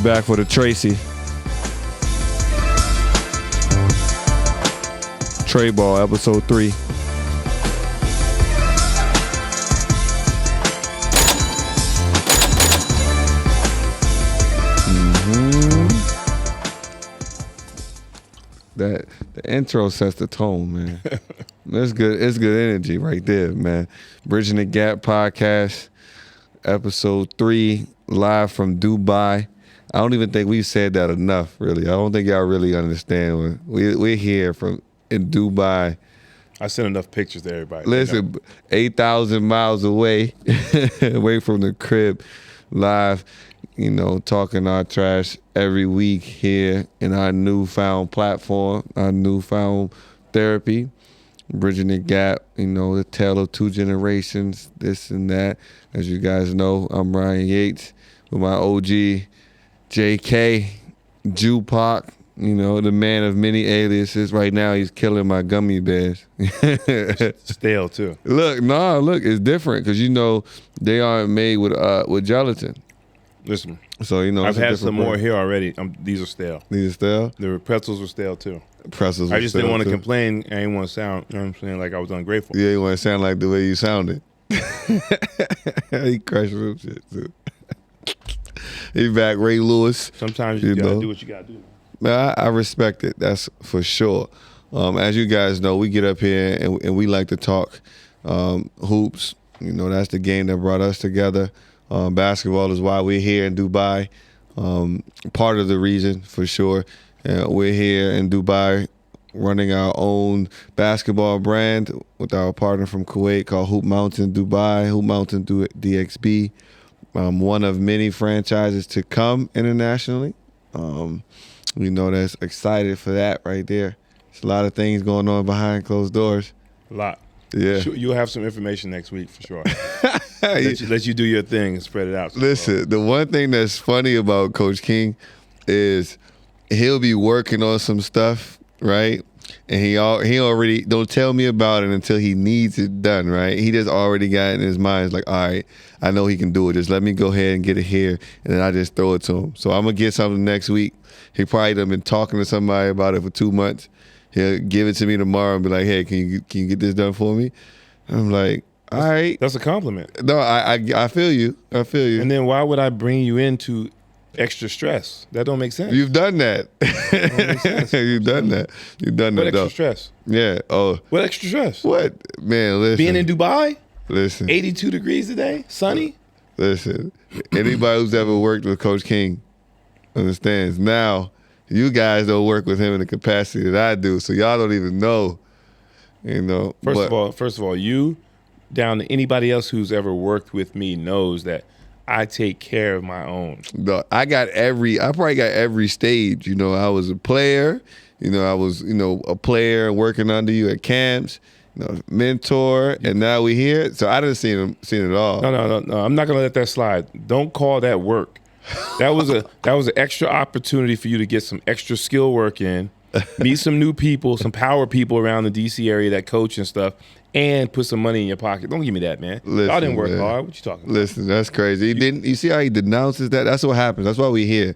back for the Tracy. Trey Ball, episode 3. That the intro sets the tone, man. That's good. It's good energy right there, man. Bridgin The Gap Podcast, episode 3, live from Dubai. I don't even think we've said that enough, really. I don't think y'all really understand. We're here in Dubai. I sent enough pictures to everybody. Listen, 8,000 miles away, away from the crib, live, talking our trash every week here in our newfound platform, our newfound therapy, Bridgin The Gap, the tale of 2 generations, this and that. As you guys know, I'm Ryan Yates with my OG, JK, Jupac, the man of many aliases. Right now, he's killing my gummy bears. Stale, too. Look, it's different because, they aren't made with gelatin. Listen, so I've had some more here already. These are stale. These are stale? The pretzels were stale too. Pretzels. I just didn't want to complain. I didn't want to sound, you know what I'm saying, like I was ungrateful. Yeah, you want to sound like the way you sounded. He crushed some shit too. He back, Ray Lewis. Sometimes you gotta do what you gotta do. Man, I respect it. That's for sure. As you guys know, we get up here and we like to talk hoops. That's the game that brought us together. Basketball is why we're here in Dubai. Part of the reason, for sure. We're here in Dubai running our own basketball brand with our partner from Kuwait called Hoop Mountain Dubai, Hoop Mountain DXB. One of many franchises to come internationally. That's excited for that right there. There's a lot of things going on behind closed doors. A lot. Yeah. You'll have some information next week for sure. let you do your thing and spread it out. Listen, the one thing that's funny about Coach King is he'll be working on some stuff, right? And he already don't tell me about it until he needs it done, right? He just already got it in his mind. It's like, all right, I know he can do it. Just let me go ahead and get it here, and then I just throw it to him. So I'm gonna get something next week. He probably done been talking to somebody about it for 2 months. He'll give it to me tomorrow and be like, hey, can you get this done for me? And I'm like, all right. That's a compliment. No, I feel you. I feel you. And then why would I bring you into extra stress? That don't make sense. You've done that. That don't make sense. You've done that. What extra stress? Yeah. Oh. What extra stress? What? Man, listen. Being in Dubai? Listen. 82 degrees today? Sunny? Listen. Anybody who's ever worked with Coach King understands. Now, you guys don't work with him in the capacity that I do, so y'all don't even know. First of all, you down to anybody else who's ever worked with me knows that I take care of my own. No, I probably got every stage. I was a player. I was, a player working under you at camps, mentor, and now we here. So I didn't seen it all. No. I'm not gonna let that slide. Don't call that work. That was an extra opportunity for you to get some extra skill work in, meet some new people, some power people around the DC area that coach and stuff, and put some money in your pocket. Don't give me that, man. Listen, y'all didn't work man. hard. What you talking about? Listen, that's crazy. You see how he denounces that? That's what happens. That's why we here.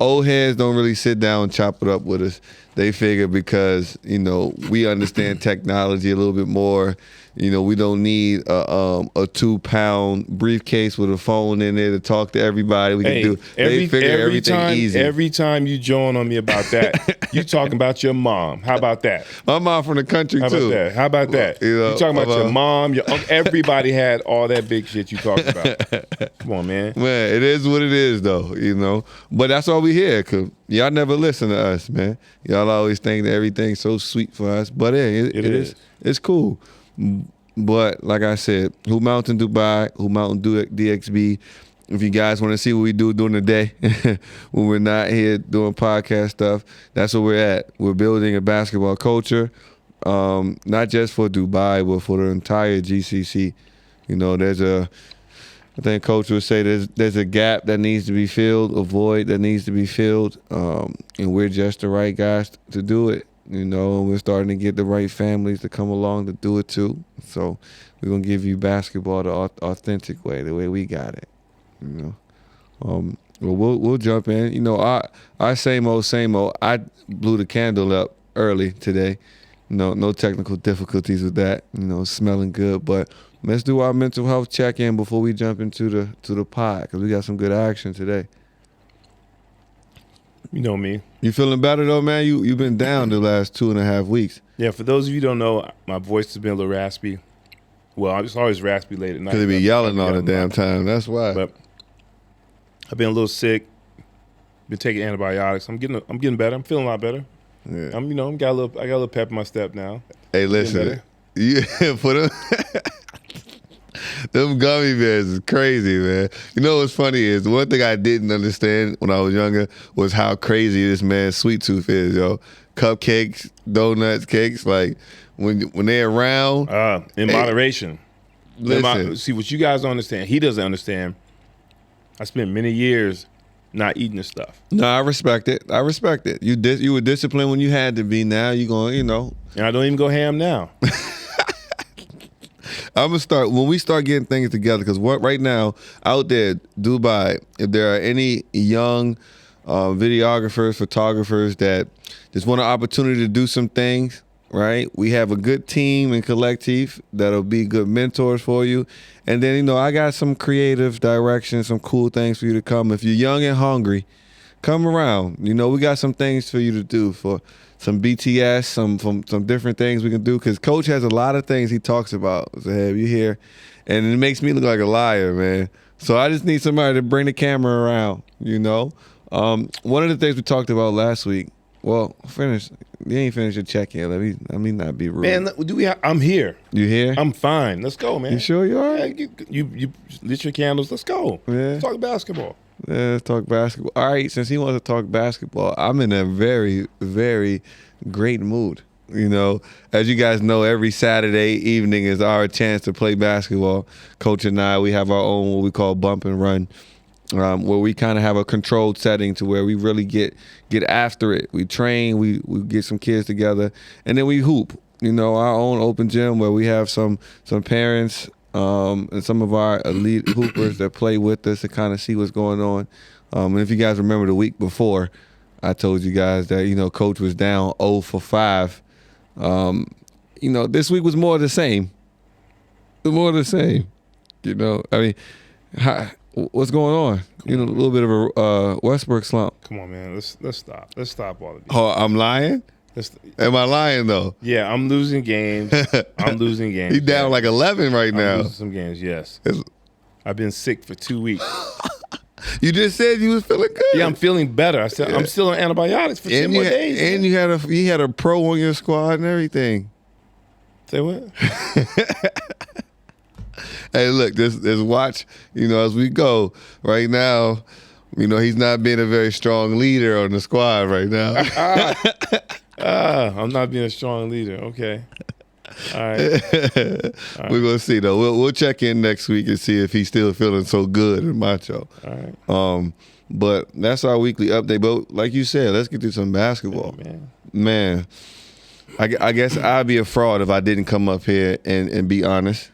Old heads don't really sit down and chop it up with us. They figure because, we understand technology a little bit more. We don't need a 2-pound briefcase with a phone in there to talk to everybody. We can do. They figure everything easy. Every time you join on me about that, you talking about your mom. How about that? My mom from the country too. How about that? You talking about your mom, your uncle. Everybody had all that big shit you talking about. Come on, man. Man, it is what it is, though. But that's why we here, cause y'all never listen to us, man. Y'all always think that everything's so sweet for us, but it is. It's cool. But like I said, Hoop Mountain Dubai, Hoop Mountain DXB. If you guys want to see what we do during the day when we're not here doing podcast stuff, that's where we're at. We're building a basketball culture, not just for Dubai, but for the entire GCC. I think Coach would say there's a gap that needs to be filled, a void that needs to be filled, and we're just the right guys to do it. And we're starting to get the right families to come along to do it too. So we're going to give you basketball the authentic way, the way we got it. Well, we'll jump in. You know, our same old. I blew the candle up early today. No technical difficulties with that. You know, smelling good. But let's do our mental health check-in before we jump into the pod, because we got some good action today. You know me. You feeling better though, man? You've been down the last 2.5 weeks. Yeah, for those of you who don't know, my voice has been a little raspy. Well, it's always raspy late at night. Because they be yelling all the damn time. That's why. But I've been a little sick. Been taking antibiotics. I'm getting better. I'm feeling a lot better. Yeah. I got a little pep in my step now. Hey, listen. Yeah, for them, them gummy bears is crazy, man. You know what's funny is, one thing I didn't understand when I was younger was how crazy this man's sweet tooth is, yo. Cupcakes, donuts, cakes, like when they're around. In moderation. Listen. See, what you guys don't understand, he doesn't understand. I spent many years not eating this stuff. No, I respect it. You were disciplined when you had to be. Now you going, you know. And I don't even go ham now. I'm gonna start when we start getting things together, because right now out there, Dubai, if there are any young videographers, photographers that just want an opportunity to do some things, right? We have a good team and collective that'll be good mentors for you. And then, you know, I got some creative direction, some cool things for you to come. If you're young and hungry, come around. You know, we got some things for you to do, for some BTS, some different things we can do, because Coach has a lot of things he talks about. So have you here? And it makes me look like a liar, man. So I just need somebody to bring the camera around, you know? One of the things we talked about last week, well, you ain't finished your check-in. Let me not be rude. Man, I'm here. You here? I'm fine. Let's go, man. You sure you all right? Yeah, you lit your candles. Let's go. Yeah. Let's talk basketball. Yeah, let's talk basketball. All right, since he wants to talk basketball, I'm in a very, very great mood. You know, as you guys know, every Saturday evening is our chance to play basketball. Coach and I, we have our own what we call bump and run, where we kind of have a controlled setting to where we really get after it. We train, we get some kids together, and then we hoop. You know, our own open gym where we have some parents and some of our elite hoopers that play with us to kind of see what's going on. And if you guys remember the week before, I told you guys that, you know, Coach was down 0 for 5. You know, this week was more of the same. More of the same. You know, I mean, what's going on? You know, a little bit of a Westbrook slump. Come on, man. Let's stop. Let's stop all of this. Oh, I'm lying? Am I lying, though? Yeah, I'm losing games. He's down like 11 right now. I'm losing some games, yes. I've been sick for 2 weeks. You just said you was feeling good. Yeah, I'm feeling better. I said I'm still on antibiotics for 10 more days. And you had a pro on your squad and everything. Say what? Hey, look, just watch, you know, as we go right now, you know, he's not being a very strong leader on the squad right now. I'm not being a strong leader. Okay. All right. We're going to see, though. We'll check in next week and see if he's still feeling so good and macho. All right. But that's our weekly update. But like you said, let's get to some basketball. Man, I guess I'd be a fraud if I didn't come up here and be honest.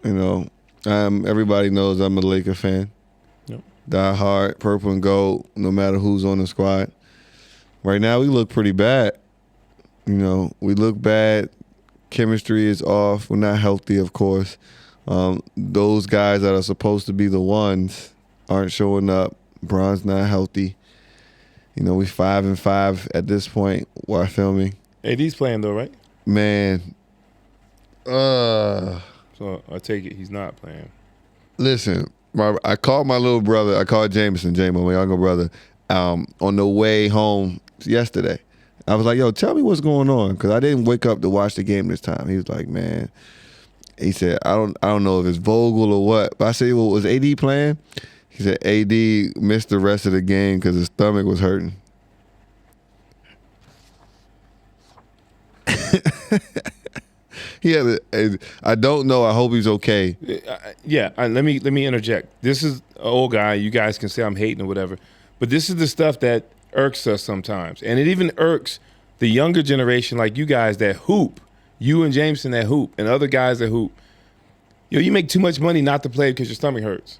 You know, everybody knows I'm a Laker fan. Yep. Die hard, purple and gold, no matter who's on the squad. Right now, we look pretty bad. You know, we look bad. Chemistry is off. We're not healthy, of course. Those guys that are supposed to be the ones aren't showing up. Bron's not healthy. You know, we 5-5 at this point while filming. AD's playing though, right? Man. So I take it he's not playing. Listen, I called my little brother. I called Jameson, my younger brother, on the way home yesterday. I was like, yo, tell me what's going on, because I didn't wake up to watch the game this time. He was like, man, he said, I don't know if it's Vogel or what. But I said, well, was AD playing? He said AD missed the rest of the game because his stomach was hurting. I don't know. I hope he's okay. Let me interject. This is an old guy. You guys can say I'm hating or whatever, but this is the stuff that irks us sometimes, and it even irks the younger generation, like you guys that hoop. You and Jameson that hoop, and other guys that hoop. You make too much money not to play because your stomach hurts.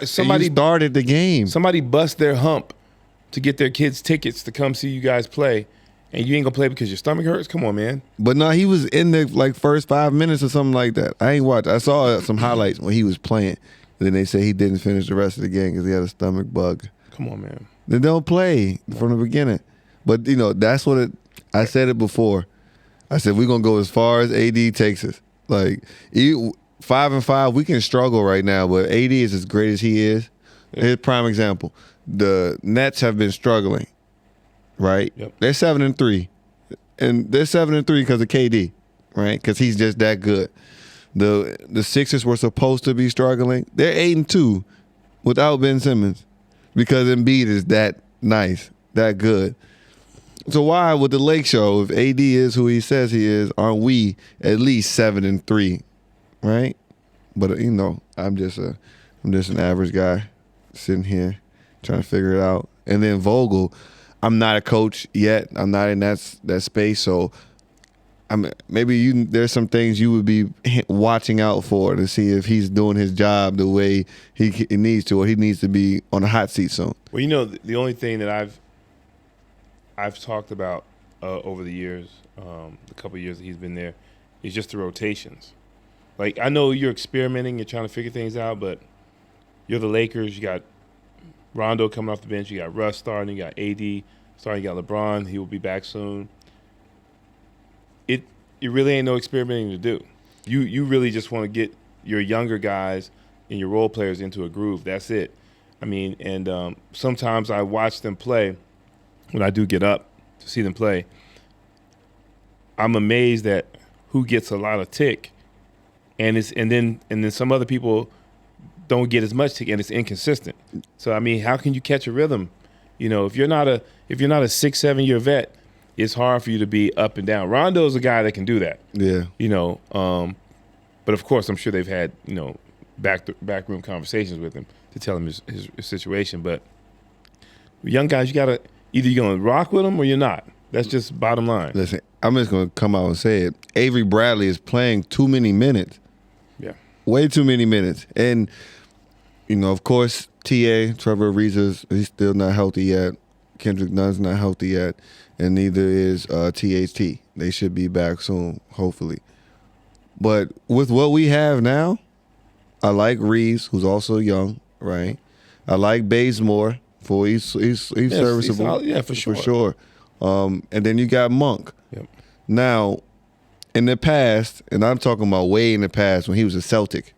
Somebody you started the game. Somebody bust their hump to get their kids tickets to come see you guys play, and you ain't gonna play because your stomach hurts? Come on, man. But no, he was in the first 5 minutes or something like that. I ain't watched. I saw some highlights when he was playing. And then they say he didn't finish the rest of the game because he had a stomach bug. Come on, man. They don't play from the beginning. But, that's what I said it before. I said, we're going to go as far as AD takes us. 5-5, we can struggle right now, but AD is as great as he is. Yeah. Here's a prime example. The Nets have been struggling, right? Yep. They're 7-3. And they're 7-3 because of KD, right? Because he's just that good. The Sixers were supposed to be struggling. They're 8-2 without Ben Simmons because Embiid is that nice, that good. So why with the Lake Show, if AD is who he says he is, aren't we at least 7-3, right? But I'm just an average guy sitting here trying to figure it out. And then Vogel, I'm not a coach yet. I'm not in that space, so. Maybe there's some things you would be watching out for to see if he's doing his job the way he needs to, or he needs to be on the hot seat soon. Well, the only thing that I've talked about over the years, the couple of years that he's been there, is just the rotations. Like, I know you're experimenting, you're trying to figure things out, but you're the Lakers. You got Rondo coming off the bench. You got Russ starting. You got AD starting. You got LeBron. He will be back soon. It really ain't no experimenting to do. You really just want to get your younger guys and your role players into a groove. That's it. I mean, and sometimes I watch them play when I do get up to see them play. I'm amazed at who gets a lot of tick, and then some other people don't get as much tick, and it's inconsistent. So I mean, how can you catch a rhythm? If you're not a 6-7 year vet, it's hard for you to be up and down. Rondo's a guy that can do that. Yeah. But of course, I'm sure they've had, backroom conversations with him to tell him his situation. But young guys, either you're going to rock with them or you're not. That's just bottom line. Listen, I'm just going to come out and say it. Avery Bradley is playing too many minutes. Yeah. Way too many minutes. And, of course, Trevor Ariza, he's still not healthy yet. Kendrick Nunn's not healthy yet. And neither is THT. They should be back soon, hopefully. But with what we have now, I like Reeves, who's also young, right? I like Bazemore, he's serviceable. For sure. For sure. And then you got Monk. Yep. Now, in the past, and I'm talking about way in the past when he was a Celtic,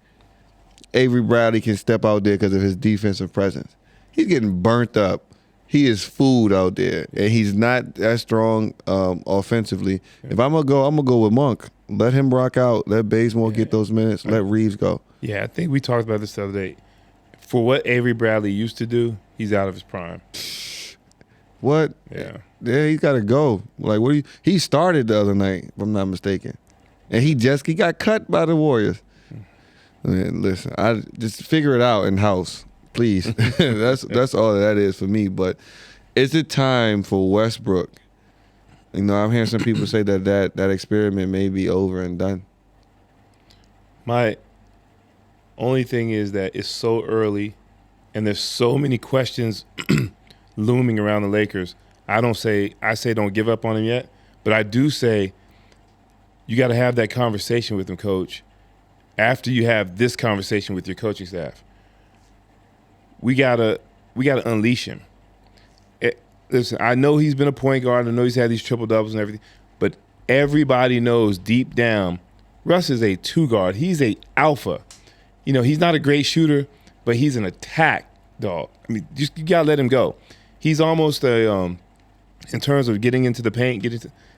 Avery Bradley can step out there because of his defensive presence. He's getting burnt up. He is food out there, and he's not that strong offensively. Yeah. If I'm gonna go with Monk. Let him rock out. Let Bazemore get those minutes. Let Reeves go. Yeah, I think we talked about this the other day. For what Avery Bradley used to do, he's out of his prime. What? Yeah. Yeah, he's got to go. Like, he started the other night, if I'm not mistaken, and he got cut by the Warriors. Man, listen, I just figure it out in house. Please. That's all that is for me. But is it time for Westbrook? I'm hearing some people say that experiment may be over and done. My only thing is that it's so early and there's so many questions looming around the Lakers. I say don't give up on him yet, but I do say you got to have that conversation with him, coach, after you have this conversation with your coaching staff. We gotta unleash him. Listen, I know he's been a point guard. I know he's had these triple doubles and everything, but everybody knows deep down, Russ is a 2 guard. He's a alpha. He's not a great shooter, but he's an attack dog. I mean, you gotta let him go. He's almost in terms of getting into the paint,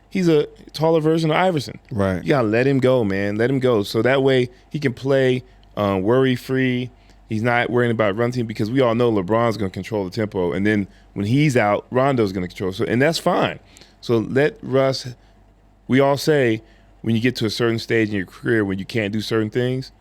he's a taller version of Iverson. Right. You gotta let him go, man. Let him go, so that way he can play worry free. He's not worrying about run team because we all know LeBron's going to control the tempo. And then when he's out, Rondo's going to control. So, and that's fine. So let Russ, we all say when you get to a certain stage in your career when you can't do certain things,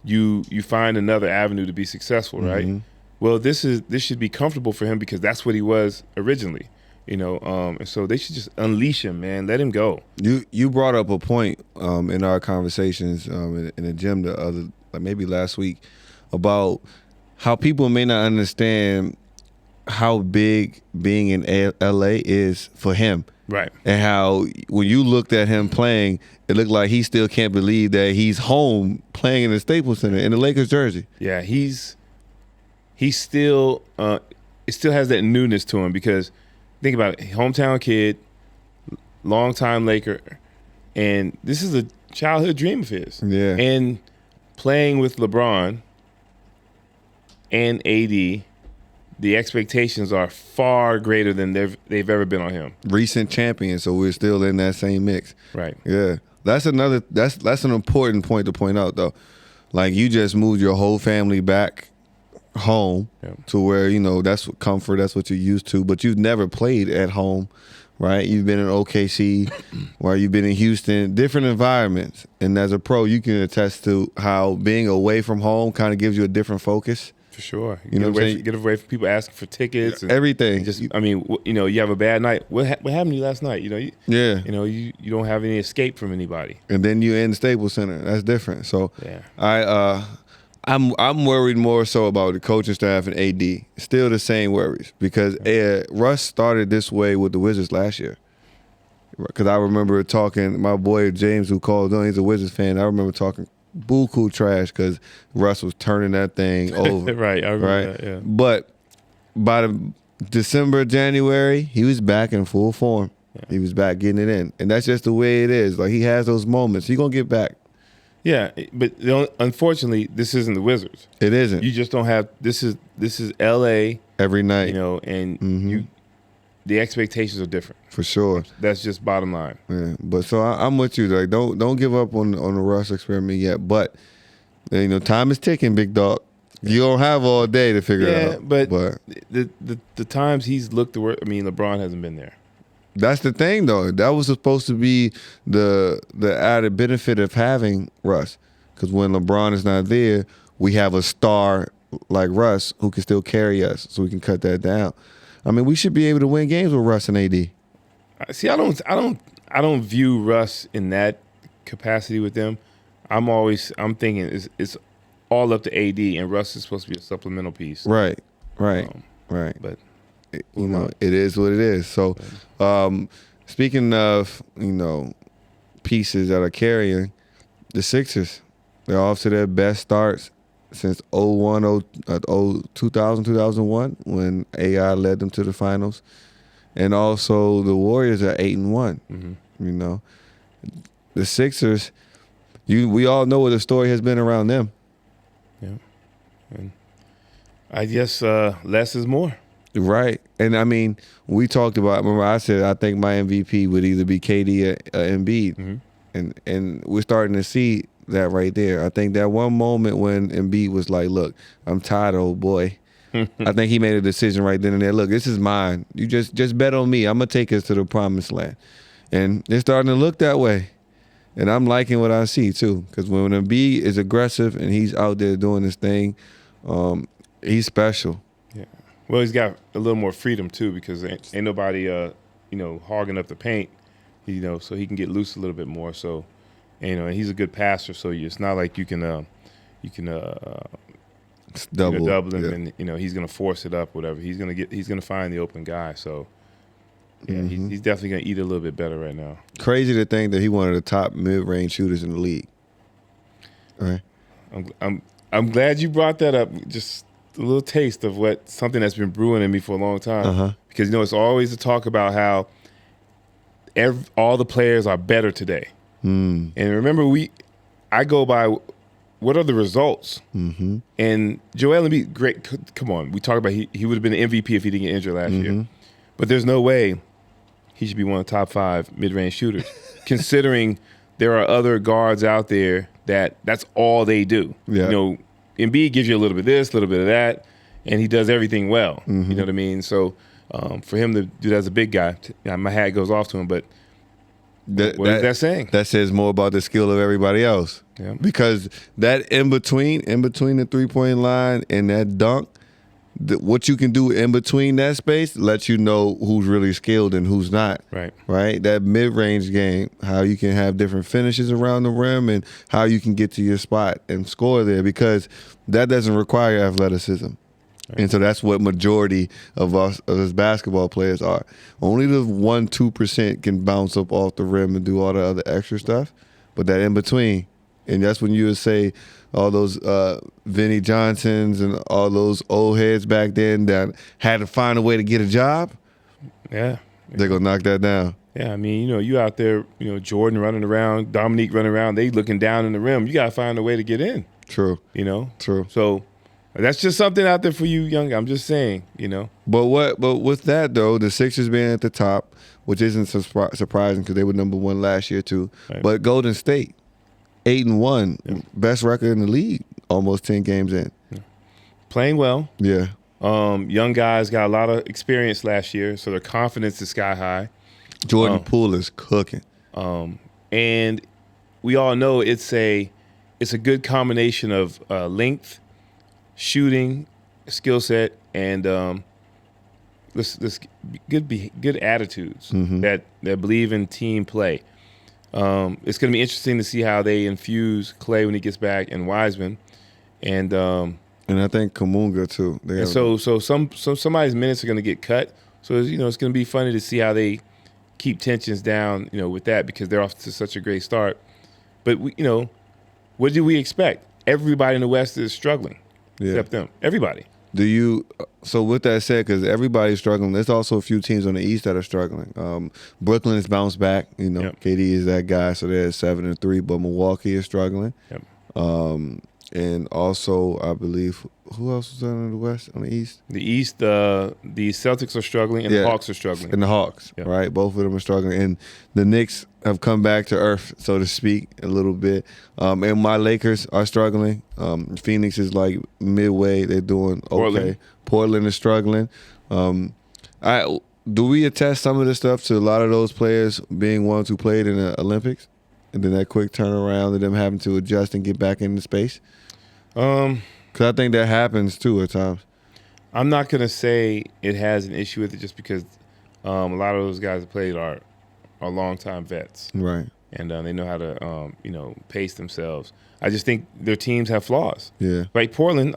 you find another avenue to be successful, right? Mm-hmm. Well, this should be comfortable for him because that's what he was originally, and so they should just unleash him, man. Let him go. You brought up a point in our conversations in the gym maybe last week, about how people may not understand how big being in LA is for him. Right. And how when you looked at him playing, it looked like he still can't believe that he's home playing in the Staples Center in the Lakers jersey. Yeah, he's still it still has that newness to him because think about it, hometown kid, longtime Laker, and this is a childhood dream of his. Yeah. And playing with LeBron and AD, the expectations are far greater than they've ever been on him. Recent champion, so we're still in that same mix. Right. Yeah. That's an important point to point out though. Like you just moved your whole family back home to where, that's what comfort, that's what you're used to, but you've never played at home, right? You've been in OKC, right? You've been in Houston, different environments. And as a pro, you can attest to how being away from home kind of gives you a different focus. For sure. You know what I'm saying? Get away from people asking for tickets. And everything. You have a bad night. What happened to you last night? You don't have any escape from anybody. And then you're in the Staples Center. That's different. So yeah. I'm worried more so about the coaching staff and AD. Still the same worries because Russ started this way with the Wizards last year. Because I remember talking, my boy James who called on, he's a Wizards fan. I remember talking buku trash because Russ was turning that thing over. Right, I remember that, yeah. But by the December, January, he was back in full form. Yeah. He was back getting it in. And that's just the way it is. Like he has those moments. He's going to get back. Yeah, but unfortunately, this isn't the Wizards. It isn't. You just don't have. This is LA every night. And the expectations are different. For sure. That's just bottom line. Yeah, but so I'm with you. Like don't give up on the Russ experiment yet. But time is ticking, big dog. You don't have all day to figure it out. But the times he's looked the worst. I mean, LeBron hasn't been there. That's the thing, though. That was supposed to be the added benefit of having Russ, because when LeBron is not there, we have a star like Russ who can still carry us, so we can cut that down. I mean, we should be able to win games with Russ and AD. See, I don't view Russ in that capacity with them. I'm thinking it's all up to AD, and Russ is supposed to be a supplemental piece. Right. But it is what it is. So, speaking of pieces that are carrying, the Sixers, they're off to their best starts since 2001 when AI led them to the finals, and also the Warriors are 8-1. Mm-hmm. The Sixers, we all know what the story has been around them. Yeah, and I guess less is more. Right. And I mean, we talked about, remember I said I think my MVP would either be KD or Embiid. Mm-hmm. And we're starting to see that right there. I think that one moment when Embiid was like, look, I'm tired, old boy. I think he made a decision right then and there. Look, this is mine. You just bet on me. I'm going to take us to the promised land. And it's starting to look that way. And I'm liking what I see too. Because when Embiid is aggressive and he's out there doing his thing, he's special. Well, he's got a little more freedom too because ain't nobody, hogging up the paint, so he can get loose a little bit more. So, and he's a good passer, so it's not like you can double him, and he's gonna force it up, whatever. He's gonna find the open guy. So, yeah, he's definitely gonna eat a little bit better right now. Crazy to think that he's one of the top mid-range shooters in the league. All right. I'm glad you brought that up. Just a little taste of something that's been brewing in me for a long time. Because it's always a talk about how all the players are better today. And remember, I go by what are the results. And Joel Embiid, great. Come on, we talk about he would have been an MVP if he didn't get injured last year. But there's no way he should be one of the top 5 mid-range shooters, considering there are other guards out there that's all they do. Yeah. Embiid gives you a little bit of this, a little bit of that, and he does everything well. You know what I mean? So for him to do that as a big guy, my hat goes off to him. But what is that saying? That says more about the skill of everybody else. Yeah. Because that in between the 3-point line and that dunk, what you can do in between that space lets you know who's really skilled and who's not. Right. That mid-range game, how you can have different finishes around the rim and how you can get to your spot and score there, because that doesn't require athleticism. Right. And so that's what majority of us as basketball players are. Only the 1-2% can bounce up off the rim and do all the other extra stuff, but that in between, and that's when you would say all those Vinnie Johnsons and all those old heads back then that had to find a way to get a job. Yeah. They're going to knock that down. Yeah, I mean, you out there, Jordan running around, Dominique running around, they looking down in the rim. You got to find a way to get in. True. True. So that's just something out there for you young. I'm just saying, But with that, though, the Sixers being at the top, which isn't surprising because they were number one last year too. Right. But Golden State, 8-1, best record in the league, almost 10 games in. Yeah. Playing well. Yeah. Young guys got a lot of experience last year, so their confidence is sky high. Jordan Poole is cooking. And we all know it's a good combination of length, shooting, skill set, and this good attitudes that believe in team play. It's going to be interesting to see how they infuse Clay when he gets back and Wiseman, and I think Kuminga too. And so somebody's minutes are going to get cut. So it's going to be funny to see how they keep tensions down, with that, because they're off to such a great start. But what do we expect? Everybody in the West is struggling, except them. Everybody. So with that said, because everybody's struggling, there's also a few teams on the East that are struggling. Brooklyn has bounced back. KD is that guy, so they're at 7-3. But Milwaukee is struggling. Yep. And also, I believe, who else is on the West, on the East? The East, the Celtics are struggling, and the Hawks are struggling. And the Hawks, right? Both of them are struggling. And the Knicks have come back to earth, so to speak, a little bit. And my Lakers are struggling. Phoenix is like midway. They're doing okay. Portland is struggling. Do we attest some of this stuff to a lot of those players being ones who played in the Olympics? And then that quick turnaround and them having to adjust and get back into space? Because I think that happens too at times. I'm not going to say it has an issue with it just because a lot of those guys that played are longtime vets. Right. And they know how to, pace themselves. I just think their teams have flaws. Yeah. Like Portland,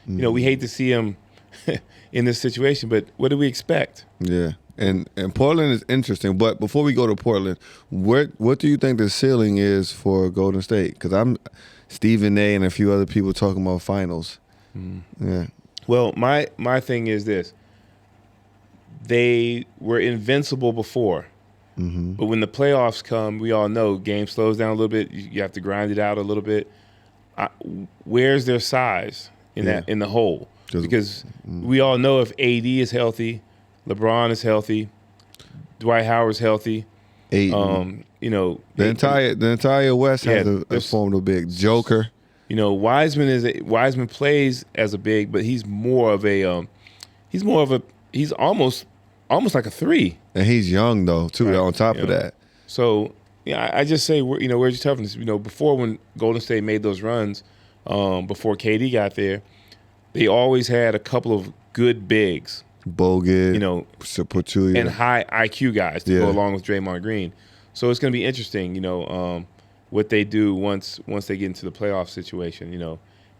we hate to see them in this situation, but what do we expect? Yeah. And Portland is interesting, but before we go to Portland, what do you think the ceiling is for Golden State? Because I'm Stephen A. and a few other people talking about finals. Yeah. Well, my thing is this: they were invincible before, but when the playoffs come, we all know game slows down a little bit. You have to grind it out a little bit. Where's their size in the hole? Because we all know if AD is healthy, LeBron is healthy, Dwight Howard's healthy. The entire West has a formidable big Joker. Wiseman plays as a big, but he's almost like a 3. And he's young though too. Right. On top of that, so I just say where's your toughness? Before when Golden State made those runs, before KD got there, they always had a couple of good bigs. Bogut, Pachulia, and high IQ guys to go along with Draymond Green. So it's going to be interesting, what they do once they get into the playoff situation,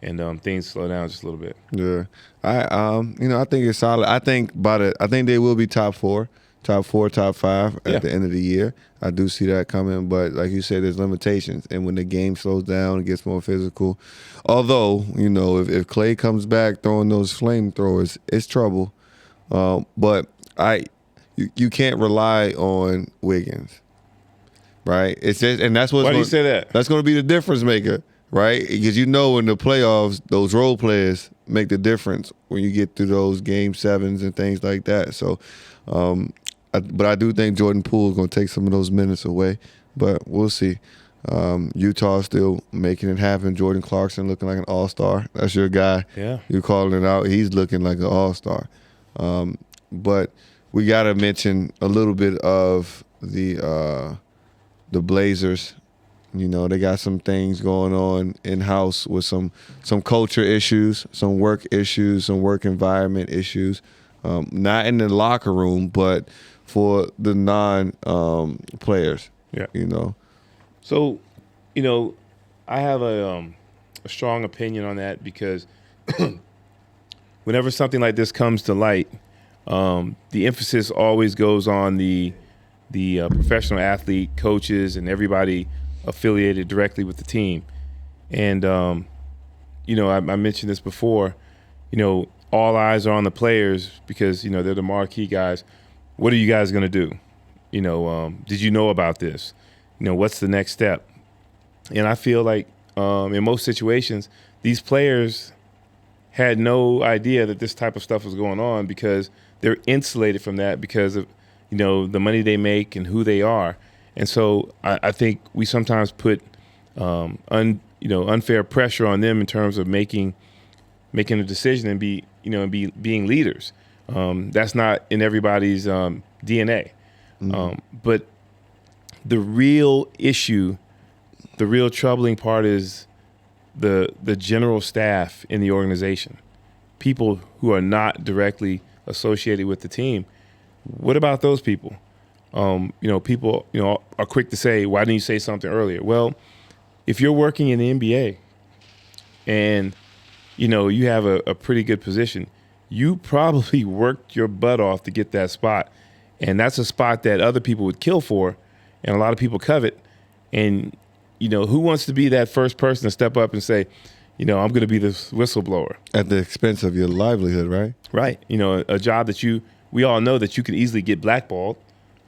and things slow down just a little bit. Yeah, I think it's solid. I think they will be top 4, top 5 at the end of the year. I do see that coming, but like you said, there's limitations, and when the game slows down, it gets more physical. Although, if Clay comes back throwing those flamethrowers, it's trouble. But you can't rely on Wiggins, right? It's just, and that's why do you say that? That's going to be the difference maker, right? Because in the playoffs, those role players make the difference when you get through those game 7s and things like that. So, but I do think Jordan Poole is going to take some of those minutes away, but we'll see. Utah still making it happen. Jordan Clarkson looking like an all-star. That's your guy. Yeah, you're calling it out. He's looking like an all-star. But we got to mention a little bit of the Blazers You know, they got some things going on in-house with some culture issues, some work issues, some work environment issues. Not in the locker room, but for the non-players, Yeah. you know. So, you know, I have a strong opinion on that because whenever something like this comes to light, the emphasis always goes on the professional athlete, coaches, and everybody affiliated directly with the team. And, you know, I mentioned this before, you know, all eyes are on the players because, you know, they're the marquee guys. What are you guys going to do? You know, did you know about this? You know, what's the next step? And I feel like in most situations, these players had no idea that this type of stuff was going on because they're insulated from that because of, you know, the money they make and who they are. And so I think we sometimes put unfair pressure on them in terms of making a decision and being leaders. That's not in everybody's DNA. But the real issue, the real troubling part is the general staff in the organization, people who are not directly associated with the team. What about those people? You know, people, you know, are quick to say, why didn't you say something earlier? Well, if you're working in the NBA and, you know, you have a pretty good position, you probably worked your butt off to get that spot. And that's a spot that other people would kill for and a lot of people covet. And, you know, who wants to be that first person to step up and say, you know, I'm going to be this whistleblower? At the expense of your livelihood, right? Right. You know, a job that we all know that you can easily get blackballed.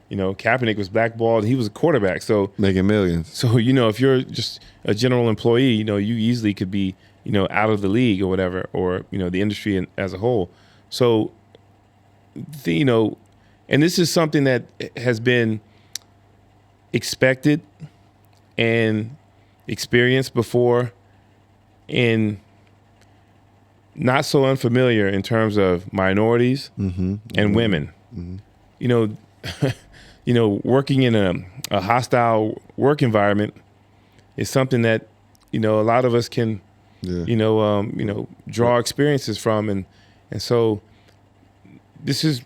You know, Kaepernick was blackballed. He was a quarterback. So making millions. So, you know, if you're just a general employee, you know, you easily could be, you know, out of the league or whatever, or, you know, the industry as a whole. So, you know, and this is something that has been expected and experienced before and not so unfamiliar in terms of minorities and women. You know, you know, working in a hostile work environment is something that, you know, a lot of us can, you know, draw experiences from. And so this is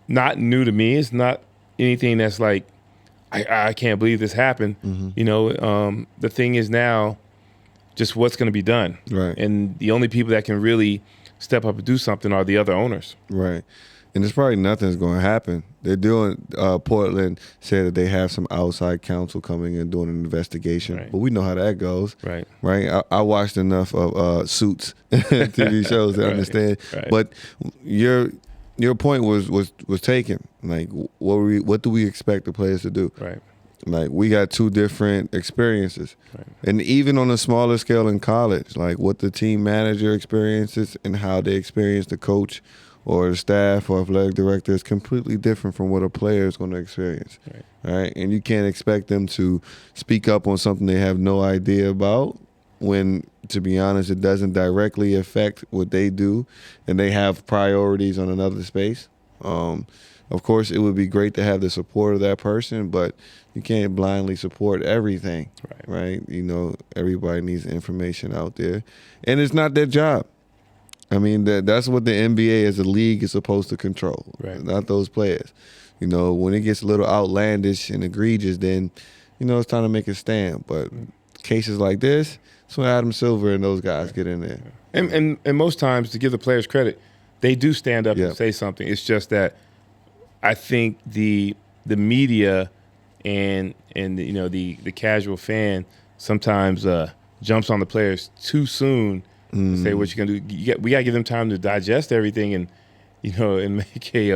not new to me. It's not anything that's like, I can't believe this happened. You know, the thing is now just what's going to be done. Right. And the only people that can really step up and do something are the other owners. Right. And there's probably nothing's going to happen. They're doing, Portland said that they have some outside counsel coming and doing an investigation. Right. But we know how that goes. Right. Right. I watched enough of Suits TV shows to understand. Right. But your point was taken. Like, what do we expect the players to do? Right. Like, we got two different experiences. Right. And even on a smaller scale in college, like what the team manager experiences and how they experience the coach or the staff or athletic director is completely different from what a player is going to experience. Right. And you can't expect them to speak up on something they have no idea about when, to be honest, it doesn't directly affect what they do and they have priorities on another space. Of course, it would be great to have the support of that person, but you can't blindly support everything, right? You know, everybody needs information out there. And it's not their job. I mean, that's what the NBA as a league is supposed to control, not those players. You know, when it gets a little outlandish and egregious, then, you know, it's time to make a stand. But cases like this, it's when Adam Silver and those guys get in there. And most times, to give the players credit, they do stand up and say something. It's just that I think the media and you know the casual fan sometimes jumps on the players too soon to say what you're gonna do. We gotta give them time to digest everything and you know and make a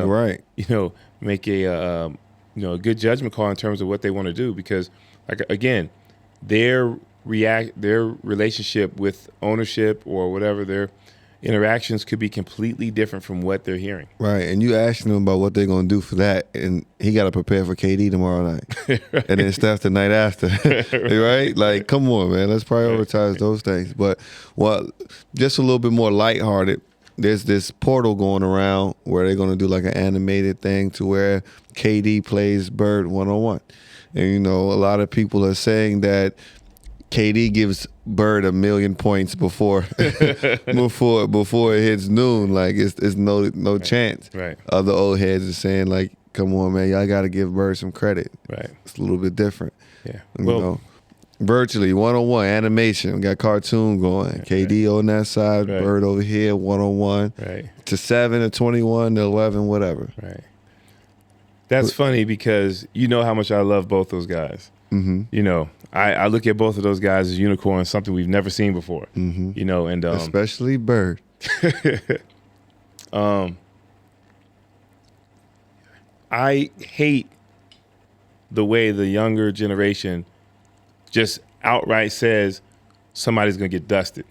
a good judgment call in terms of what they want to do, because like again their relationship with ownership or whatever their interactions could be completely different from what they're hearing. Right, and you asking them about what they're going to do for that, and he got to prepare for KD tomorrow night, and then Steph the night after, right? Like, come on, man, let's prioritize those things. But, well, just a little bit more lighthearted, there's this portal going around where they're going to do like an animated thing to where KD plays Bird one-on-one. And a lot of people are saying that KD gives Bird 1 million points before before it hits noon. Like it's no chance. Right. Other old heads are saying like, come on, man, y'all got to give Bird some credit. Right. It's a little bit different. Yeah. Well, virtually one-on-one animation. We got cartoon going. KD on that side, Bird over here, one-on-one. Right. To 7 to 21 to 11, whatever. Right. That's funny because you know how much I love both those guys. Mm-hmm. I look at both of those guys as unicorns, something we've never seen before. Mm-hmm. And especially Bird. I hate the way the younger generation just outright says somebody's gonna get dusted.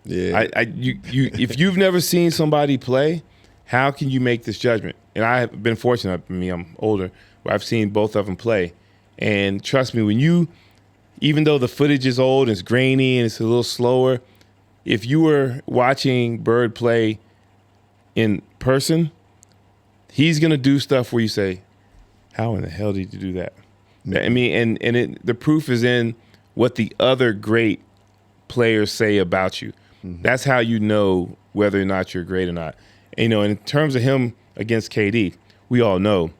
Yeah. You if you've never seen somebody play, how can you make this judgment? And I have been fortunate, I'm older, where I've seen both of them play. And trust me, even though the footage is old and it's grainy and it's a little slower, if you were watching Bird play in person, he's gonna do stuff where you say, how in the hell did you do that? I mean, and the proof is in what the other great players say about you. That's how you know whether or not you're great or not. And, in terms of him against KD, we all know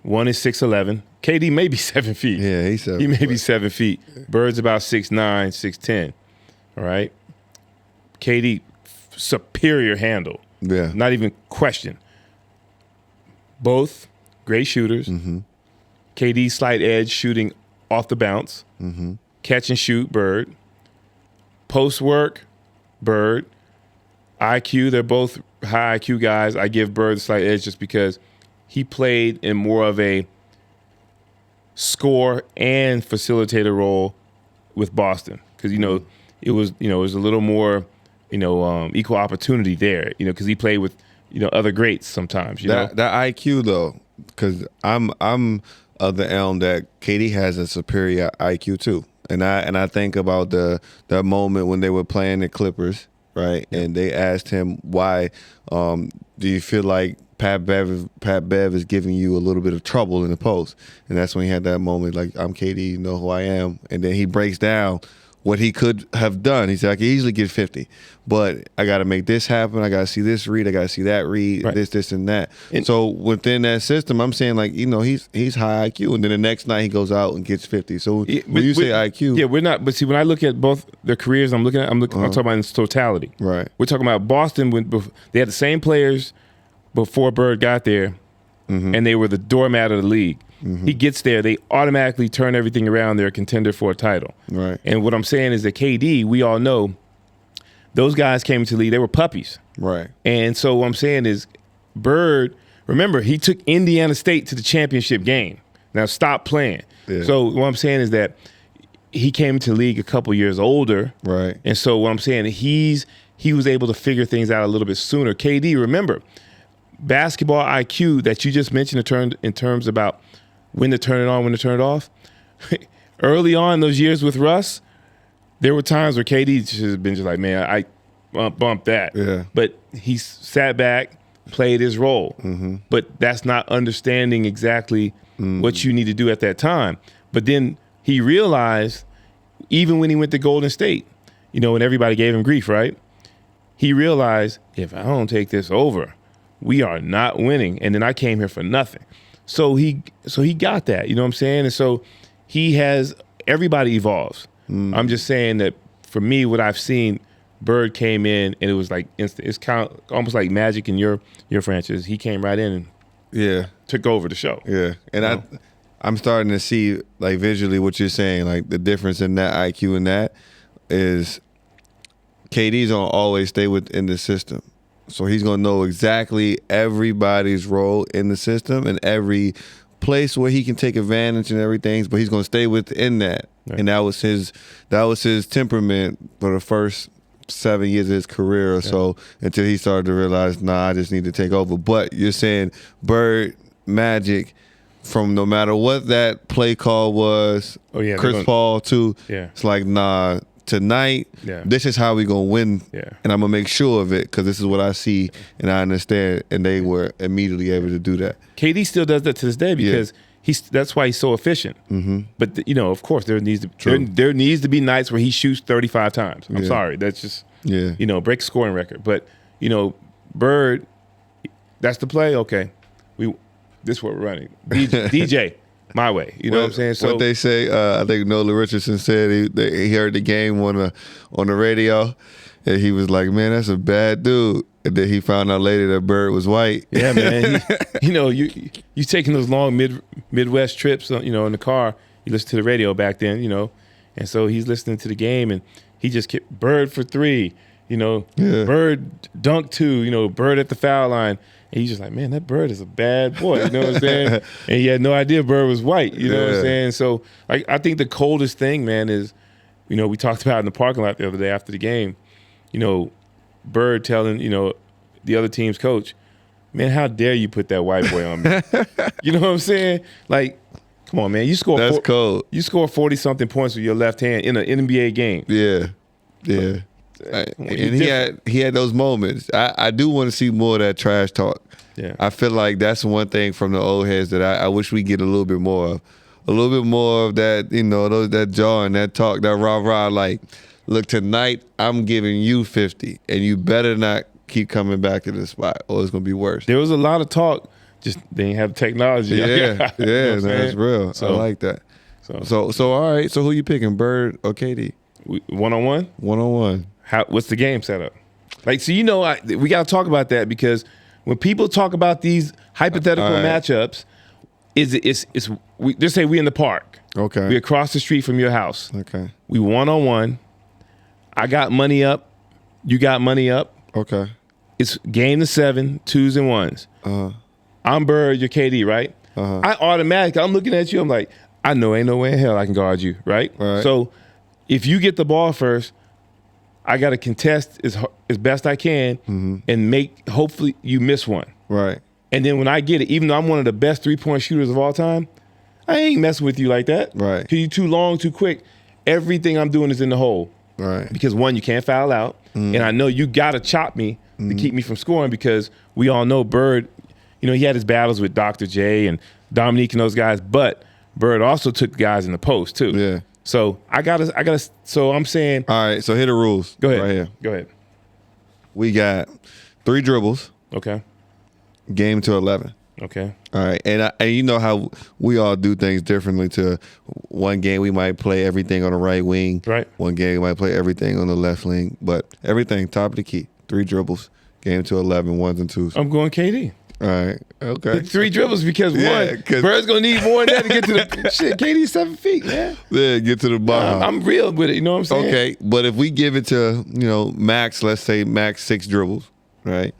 one is 6'11". KD may be 7 feet. Yeah, he's 7 He may be 7 feet. Bird's about 6'9", 6'10". All right. KD, superior handle. Yeah. Not even question. Both great shooters. KD slight edge shooting off the bounce. Catch and shoot, Bird. Post work, Bird. IQ, they're both high IQ guys. I give Bird the slight edge just because he played in more of a score and facilitator role with Boston because it was a little more equal opportunity there because he played with other greats sometimes. That IQ though, because I'm of the elm that KD has a superior IQ too, and I think about that moment when they were playing the Clippers, right? Yeah. And they asked him why do you feel like Pat Bev is giving you a little bit of trouble in the post, and that's when he had that moment like, I'm KD, you know who I am, and then he breaks down what he could have done. He said, I could easily get 50, but I got to make this happen. I got to see this read. I got to see that read, right. this, and that. And so within that system, I'm saying like, he's high IQ, and then the next night he goes out and gets 50. So when you say IQ, yeah, we're not. But see, when I look at both their careers, I'm talking about in its totality. Right. We're talking about Boston when they had the same players before Bird got there, and they were the doormat of the league. He gets there, they automatically turn everything around. They're a contender for a title. Right. And what I'm saying is that KD, we all know, those guys came into the league, they were puppies. Right. And so what I'm saying is Bird, remember, he took Indiana State to the championship game. Now stop playing. Yeah. So what I'm saying is that he came into the league a couple years older. Right. And so what I'm saying, he was able to figure things out a little bit sooner. KD, remember, basketball IQ that you just mentioned in terms about when to turn it on, when to turn it off. Early on those years with Russ, there were times where KD should have been just like, man, I bumped that. Yeah. But he sat back, played his role. But that's not understanding exactly what you need to do at that time. But then he realized, even when he went to Golden State, and everybody gave him grief, right? He realized, if I don't take this over, we are not winning. And then I came here for nothing. So he got that, you know what I'm saying? And so everybody evolves. I'm just saying that for me, what I've seen, Bird came in and it was like instant. It's kind of almost like magic in your franchise. He came right in and took over the show. Yeah, and I'm starting to see like visually what you're saying, like the difference in that IQ and that is KD's gonna always stay within the system. So he's going to know exactly everybody's role in the system and every place where he can take advantage and everything, but he's going to stay within that. Right. And that was his temperament for the first 7 years of his career or so until he started to realize, I just need to take over. But you're saying Bird, Magic, from no matter what that play call was, Chris Paul too, it's like, tonight, this is how we gonna win, and I'm gonna make sure of it because this is what I see and I understand. And they were immediately able to do that. KD still does that to this day because that's why he's so efficient. Mm-hmm. But of course, there needs to be nights where he shoots 35 times. I'm sorry, that's just break a scoring record. But Bird, that's the play. Okay, this is what we're running. DJ, my way. You know what I'm saying? So what they say, I think Nolan Richardson said he heard the game on the radio, and he was like, "Man, that's a bad dude." And then he found out later that Bird was white. Yeah, man. You taking those long Midwest trips, in the car. You listen to the radio back then, and so he's listening to the game, and he just kept Bird for 3, Bird dunk 2, Bird at the foul line. And he's just like, man, that Bird is a bad boy, you know what I'm saying? And he had no idea Bird was white, you know what I'm saying? So I think the coldest thing, man, is, we talked about in the parking lot the other day after the game, Bird telling, the other team's coach, man, how dare you put that white boy on me? You know what I'm saying? Like, come on, man. That's cold. You score 40-something points with your left hand in an NBA game. Yeah. And he had those moments. I do want to see more of that trash talk. Yeah. I feel like that's one thing from the old heads that I wish we get a little bit more of. A little bit more of that, that jaw and that talk, that rah-rah, like, look, tonight I'm giving you 50, and you better not keep coming back to the spot or it's going to be worse. There was a lot of talk, just they didn't have technology. Yeah, that's real. So, I like that. So all right, so who you picking, Bird or KD? One-on-one? One-on-one. What's the game setup? Like, so we got to talk about that, because when people talk about these hypothetical matchups, just say we in the park. Okay. We across the street from your house. Okay. We one-on-one. I got money up. You got money up. Okay. It's game to 7, 2s and 1s. Uh-huh. I'm Bird, you're KD, right? Uh-huh. I'm looking at you, I'm like, I know ain't no way in hell I can guard you, right? So if you get the ball first, I got to contest as best I can and hopefully you miss one. Right. And then when I get it, even though I'm one of the best 3-point shooters of all time, I ain't messing with you like that. Right. Because you're too long, too quick. Everything I'm doing is in the hole. Right. Because one, you can't foul out. And I know you got to chop me to keep me from scoring, because we all know Bird, he had his battles with Dr. J and Dominique and those guys, but Bird also took guys in the post too. Yeah. So so I'm saying. All right, so here are the rules. Go ahead. Right here. Go ahead. We got 3 dribbles. Okay. Game to 11. Okay. All right, and you know how we all do things differently. To one game, we might play everything on the right wing. Right. One game, we might play everything on the left wing. But everything, top of the key. 3 dribbles, game to 11, 1s and 2s. I'm going KD. All right, okay. 3 dribbles because Bird's going to need more than that to get to the shit. KD's 7 feet, man. Yeah, get to the bottom. I'm real with it, you know what I'm saying? Okay, but if we give it to, max, let's say max 6 dribbles, right?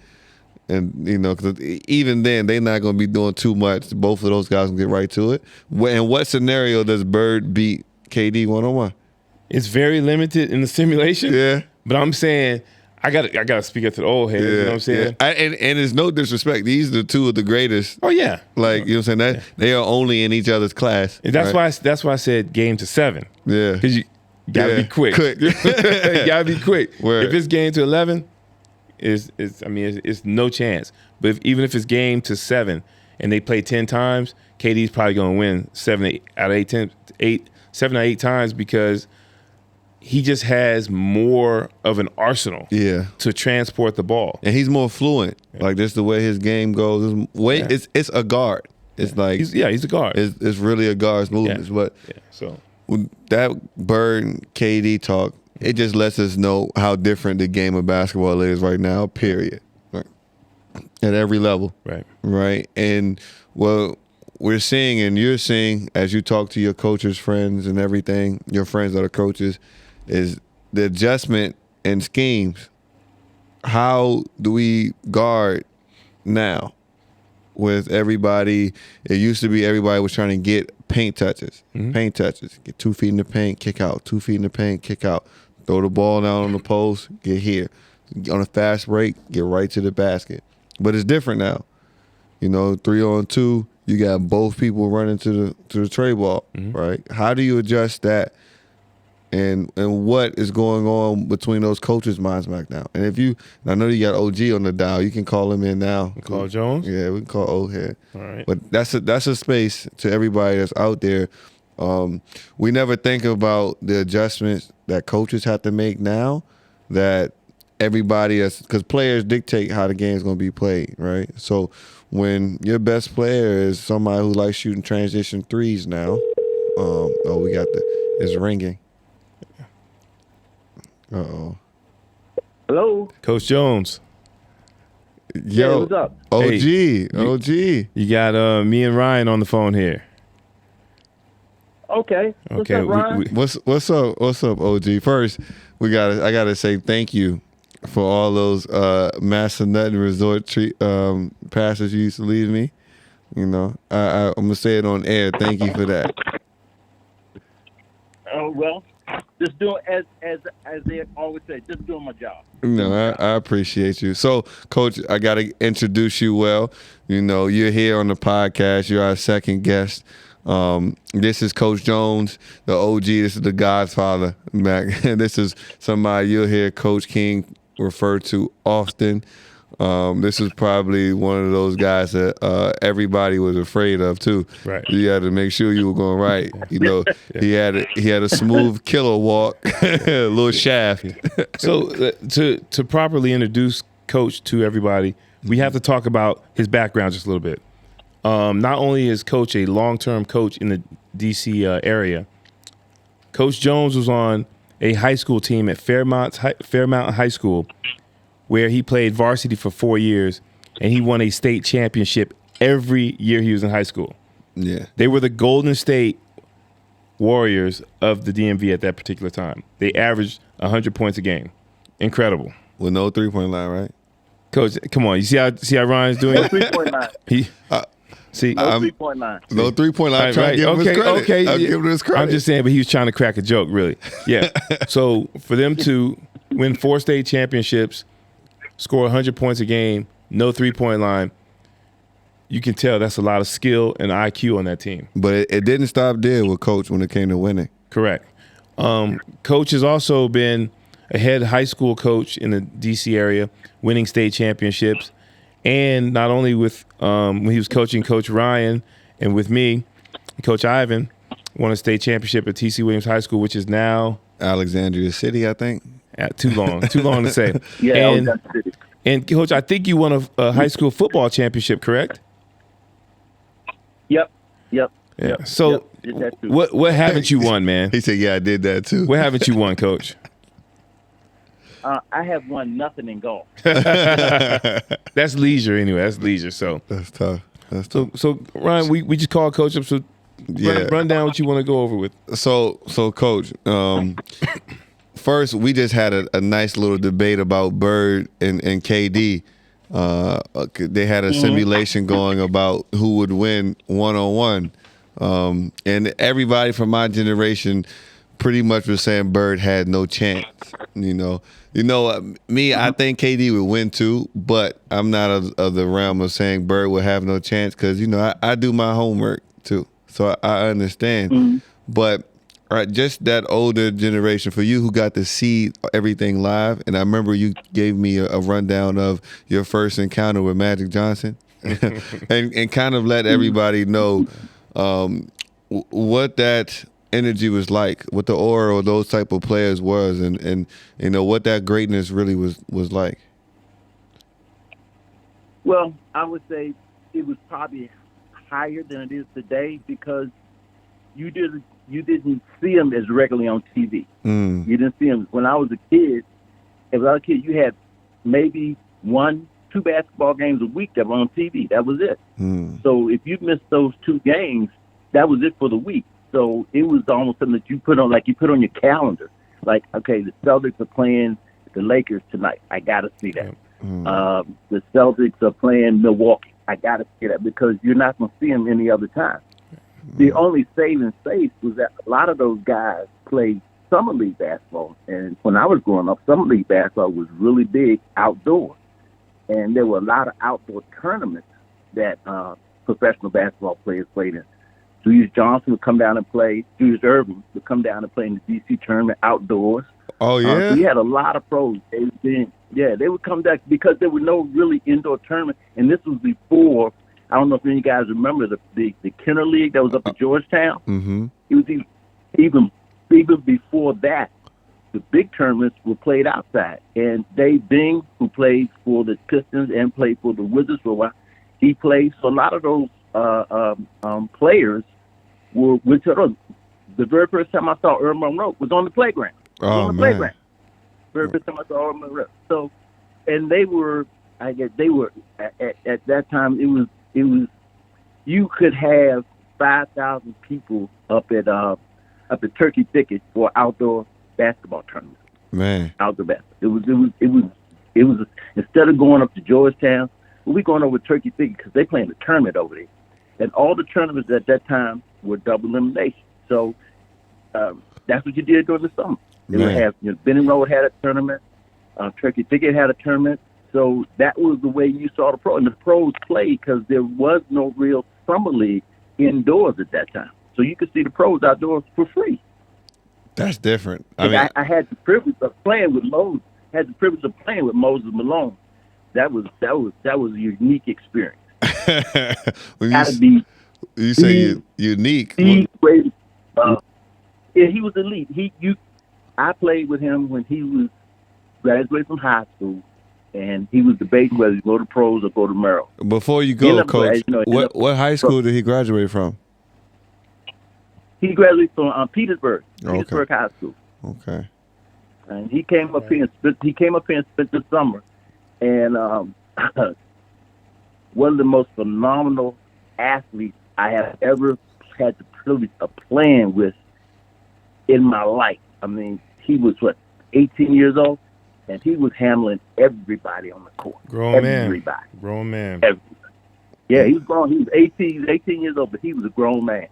And, because even then, they're not going to be doing too much. Both of those guys can get right to it. In what scenario does Bird beat KD one-on-one? It's very limited in the simulation. Yeah. But I'm saying, I gotta speak up to the old heads, you know what I'm saying? Yeah. And it's no disrespect. These are the 2 of the greatest. Oh, yeah. Like, you know what I'm saying? They are only in each other's class. And that's why I said game to 7. Yeah. Because you gotta be quick. You gotta be quick. Word. If it's game to 11, it's no chance. But even if it's game to 7 and they play 10 times, KD's probably going to win 7 out of 8 times, because he just has more of an arsenal to transport the ball. And he's more fluent. Yeah. Like, this the way his game goes. It's a guard. It's like he's a guard. It's really a guard's movements. But so that Bird and KD talk, it just lets us know how different the game of basketball is right now, period. Right. At every level. Right. Right. And what we're seeing, and you're seeing as you talk to your coaches, friends, and everything, your friends that are coaches, is the adjustment and schemes. How do we guard now with everybody? It used to be everybody was trying to get paint touches. Paint touches. Get 2 feet in the paint, kick out. 2 feet in the paint, kick out. Throw the ball down on the post, get here. On a fast break, get right to the basket. But it's different now. 3-on-2, you got both people running to the tray ball, right? How do you adjust that and what is going on between those coaches' minds back now. And I know you got OG on the dial, you can call him in now. Call Jones? Yeah, we can call old head. All right. But that's a space to everybody that's out there. We never think about the adjustments that coaches have to make now, that everybody, because players dictate how the game's going to be played, right? So when your best player is somebody who likes shooting transition threes now, it's ringing. Uh-oh. Hello? Coach Jones. Yo, what's up? OG, Hey, OG. You got me and Ryan on the phone here. Okay. What's Okay. up, Ryan? What's up, OG? First, I gotta say thank you for all those Master Nutting Resort passes you used to leave me. You know, I'm gonna say it on air. Thank you for that. Well, just doing as they always say, just doing my job. No, I appreciate you. So, Coach, I gotta introduce you well. You know, you're here on the podcast. You're our second guest. This is Coach Jones, the OG. This is the Godfather, Mac. And this is somebody you'll hear Coach King refer to often. This is probably one of those guys that everybody was afraid of too. Right. You had to make sure you were going right. You know, yeah. he had a smooth killer walk, a little shaft. So to properly introduce Coach to everybody, we have to talk about his background just a little bit. Not only is Coach a long-term coach in the D.C. Area, Coach Jones was on a high school team at Fairmount High School, where he played varsity for 4 years, and he won a state championship every year he was in high school. Yeah. They were the Golden State Warriors of the DMV at that particular time. They averaged 100 points a game. Incredible. With no 3-point line, right? Coach, come on. You see how Ryan's doing? No 3-point line. See, No 3-point line. No 3-point line. I'm trying to give him his credit. Okay. I'll give him his credit. I'm just saying, but he was trying to crack a joke, really. Yeah. So for them to win 4 state championships, score 100 points a game, no 3-point line, you can tell that's a lot of skill and IQ on that team. But it didn't stop there with Coach when it came to winning. Correct. Coach has also been a head high school coach in the D.C. area, winning state championships. And not only with when he was coaching Coach Ryan and with me, Coach Ivan won a state championship at T.C. Williams High School, which is now Alexandria City, I think. Too long to say. Yeah, and Coach, I think you won a high school football championship, correct? Yep. Yeah. Yep. So Did that too. what haven't you won, man? He said, "Yeah, I did that too." What haven't you won, Coach? I have won nothing in golf. That's leisure anyway. That's leisure. So That's tough. That's tough. so Ryan, we just called Coach up. So run down what you want to go over with. So Coach, first we just had a nice little debate about Bird and KD. They had a simulation going about who would win 1-on-1, and everybody from my generation pretty much was saying Bird had no chance. Me, I think KD would win too, but I'm not of the realm of saying Bird would have no chance because I do my homework too, so I understand. But just that older generation, for you who got to see everything live, and I remember you gave me a rundown of your first encounter with Magic Johnson, and kind of let everybody know what that energy was like, what the aura of those type of players was, and what that greatness really was like. Well, I would say it was probably higher than it is today because you didn't see them as regularly on TV. You didn't see them. When I was a kid, you had maybe 1-2 basketball games a week that were on TV. That was it. So if you missed those 2 games, that was it for the week. So it was almost something that you put on your calendar. Like, okay, the Celtics are playing the Lakers tonight. I got to see that. The Celtics are playing Milwaukee. I got to see that because you're not going to see them any other time. The only saving faith was that a lot of those guys played summer league basketball. And when I was growing up, summer league basketball was really big outdoors. And there were a lot of outdoor tournaments that professional basketball players played in. Julius Johnson would come down and play. Julius Irving would come down and play in the DC tournament outdoors. Oh, yeah? So we had a lot of pros. They would come back because there were no really indoor tournament. And this was before, I don't know if any of you guys remember the Kenner League that was up at Georgetown. Mm-hmm. It was even before that, the big tournaments were played outside. And Dave Bing, who played for the Pistons and played for the Wizards for a while, he played. So a lot of those players went to the very first time I saw Earl Monroe was on the playground. Playground. Very first time I saw Earl Monroe. So, and they were at that time. It was you could have 5,000 people up at Turkey Thicket for outdoor basketball tournament. Man, outdoor basketball. It was instead of going up to Georgetown, we going over to Turkey Thicket because they playing a tournament over there, and all the tournaments at that time were double elimination. So that's what you did during the summer. They would have Benning Road had a tournament, Turkey Thicket had a tournament. So that was the way you saw the pros. And the pros played because there was no real summer league indoors at that time. So you could see the pros outdoors for free. That's different. I had the privilege of playing with Moses. Moses Malone. That was a unique experience. When you say unique. Yeah, he was elite. I played with him when he was graduated from high school, and he was debating whether to go to pros or go to Merrill. Before you go, Coach, what high school did he graduate from? He graduated from Petersburg High School. Okay. And he came up here and spent the summer, and one of the most phenomenal athletes I have ever had the privilege of playing with in my life. I mean, he was 18 years old, and he was handling everybody on the court. Grown man. Everybody. Everybody. Yeah, he was grown. He was 18 years old, but he was a grown man.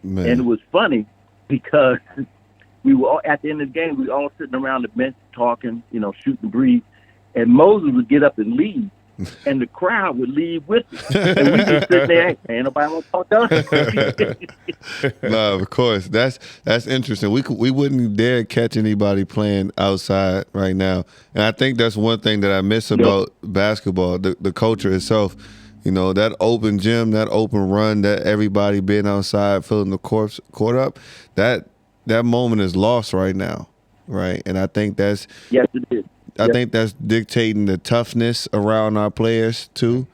And it was funny because we were all, at the end of the game, we were all sitting around the bench talking, shooting breeze, and Moses would get up and leave. And the crowd would leave with him. And we just sitting there, ain't nobody want to talk to us. No, of course. That's interesting. We wouldn't dare catch anybody playing outside right now. And I think that's one thing that I miss about basketball, the culture itself. That open gym, that open run, that everybody being outside filling the court up, that moment is lost right now, right? And I think that's yes, it is. I think that's dictating the toughness around our players too,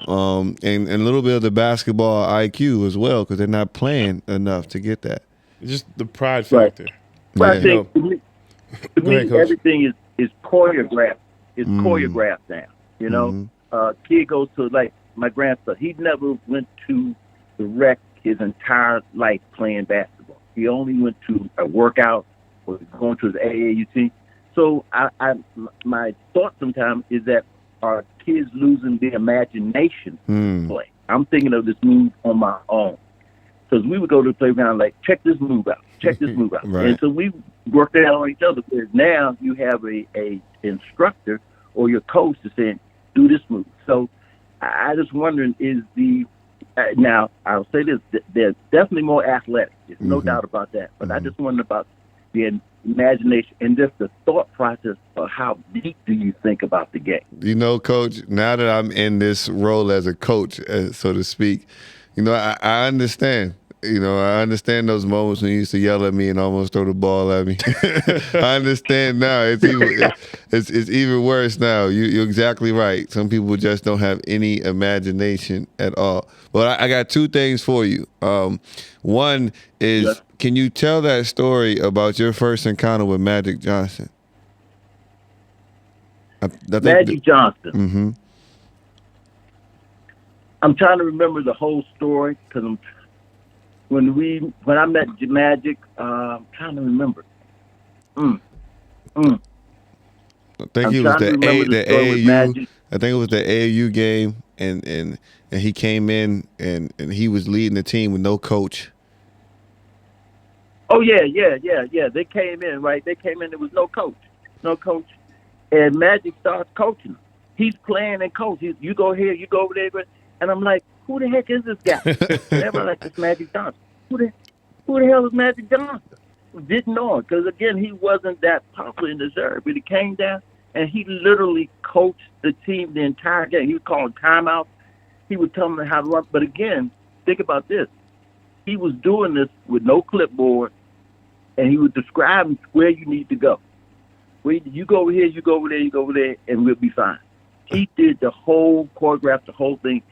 and a little bit of the basketball IQ as well, because they're not playing enough to get that. Just the pride factor. But I think to me, everything is choreographed. It's choreographed now. Kid goes to, like my grandson. He never went to the rec his entire life playing basketball. He only went to a workout or going to his AAUT. So my thought sometimes is that are kids losing their imagination to play? I'm thinking of this move on my own. Because we would go to the playground like, check this move out. Right. And so we worked it out on each other. Because now you have a instructor or your coach to say, do this move. So I just wondering, now I'll say this, they're definitely more athletic. There's no doubt about that. But I just wonder about the imagination and just the thought process of how deep do you think about the game. Coach, now that I'm in this role as a coach, so to speak, I understand. I understand those moments when you used to yell at me and almost throw the ball at me. I understand now. It's even worse now. You're exactly right. Some people just don't have any imagination at all. But I got two things for you. One is, can you tell that story about your first encounter with Magic Johnson? I think Magic Johnson. Mm-hmm. I'm trying to remember the whole story because when I met Magic, I'm trying to remember. I think it was the AAU. I think it was the AAU game, and he came in and he was leading the team with no coach. Oh yeah. They came in, right? There was no coach, and Magic starts coaching. He's playing and coaching. You go here, you go over there, and I'm like, who the heck is this guy? And everybody like, it's Magic Johnson. who the hell is Magic Johnson? Didn't know him because, again, he wasn't that popular in this area. But he came down, and he literally coached the team the entire game. He was calling timeouts. He would tell them how to run. But, again, think about this. He was doing this with no clipboard, and he would describe where you need to go. You go over here, you go over there, you go over there, and we'll be fine. He did the whole choreograph, the whole thing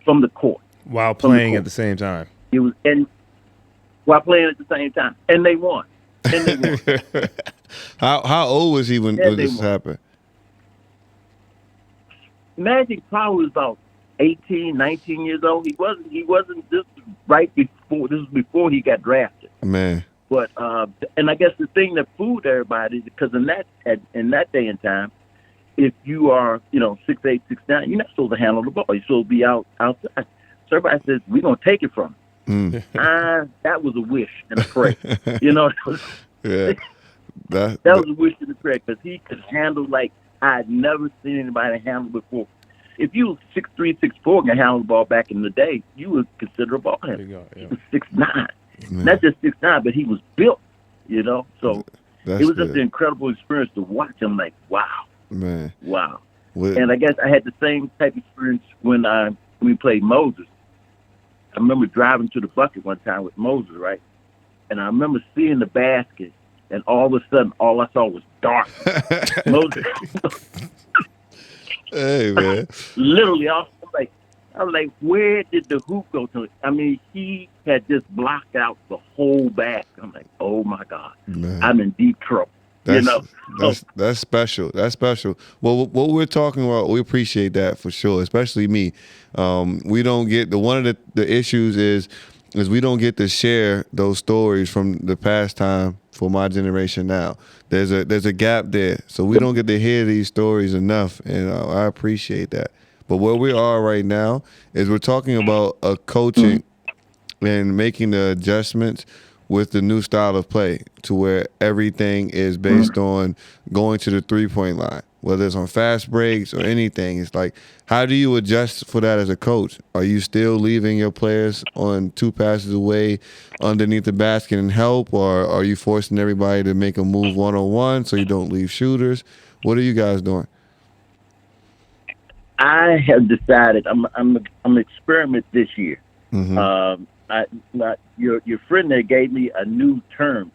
from the court. While playing at the same time. It was, and while playing at the same time. And they won. How old was he when this happened? Magic probably was about 18, 19 years old. He wasn't just right before, this was before he got drafted. Man. But and I guess the thing that fooled everybody, because in that day and time, if you are 6'8", 6'9", you're not supposed to handle the ball. You're supposed to be outside. So everybody says we're gonna take it from him. That was a wish and a prayer. Yeah. That was a wish and a prayer because he could handle like I'd never seen anybody handle before. If you was 6'3", 6'4", and handle the ball back in the day, you would consider a ball handler. He was 6'9". Not just 6'9", but he was built, So it was just an incredible experience to watch him. Like, wow, man, wow. And I guess I had the same type of experience when we played Moses. I remember driving to the bucket one time with Moses, right? And I remember seeing the basket, and all of a sudden, all I saw was dark. Moses. Hey, man. Literally, I was like, where did the hoop go to? I mean, he had just blocked out the whole back. I'm like, oh my God, man. I'm in deep trouble. That's special. That's special. Well, what we're talking about, we appreciate that for sure, especially me. We don't get one of the issues is we don't get to share those stories from the past time for my generation now. There's a gap there, so we don't get to hear these stories enough, and I appreciate that. But where we are right now is we're talking about coaching and making the adjustments with the new style of play to where everything is based on going to the three-point line, whether it's on fast breaks or anything. It's like, how do you adjust for that as a coach? Are you still leaving your players on 2 passes away underneath the basket and help, or are you forcing everybody to make a move one-on-one so you don't leave shooters? What are you guys doing? I have decided I'm experiment this year. Your friend there gave me a new term.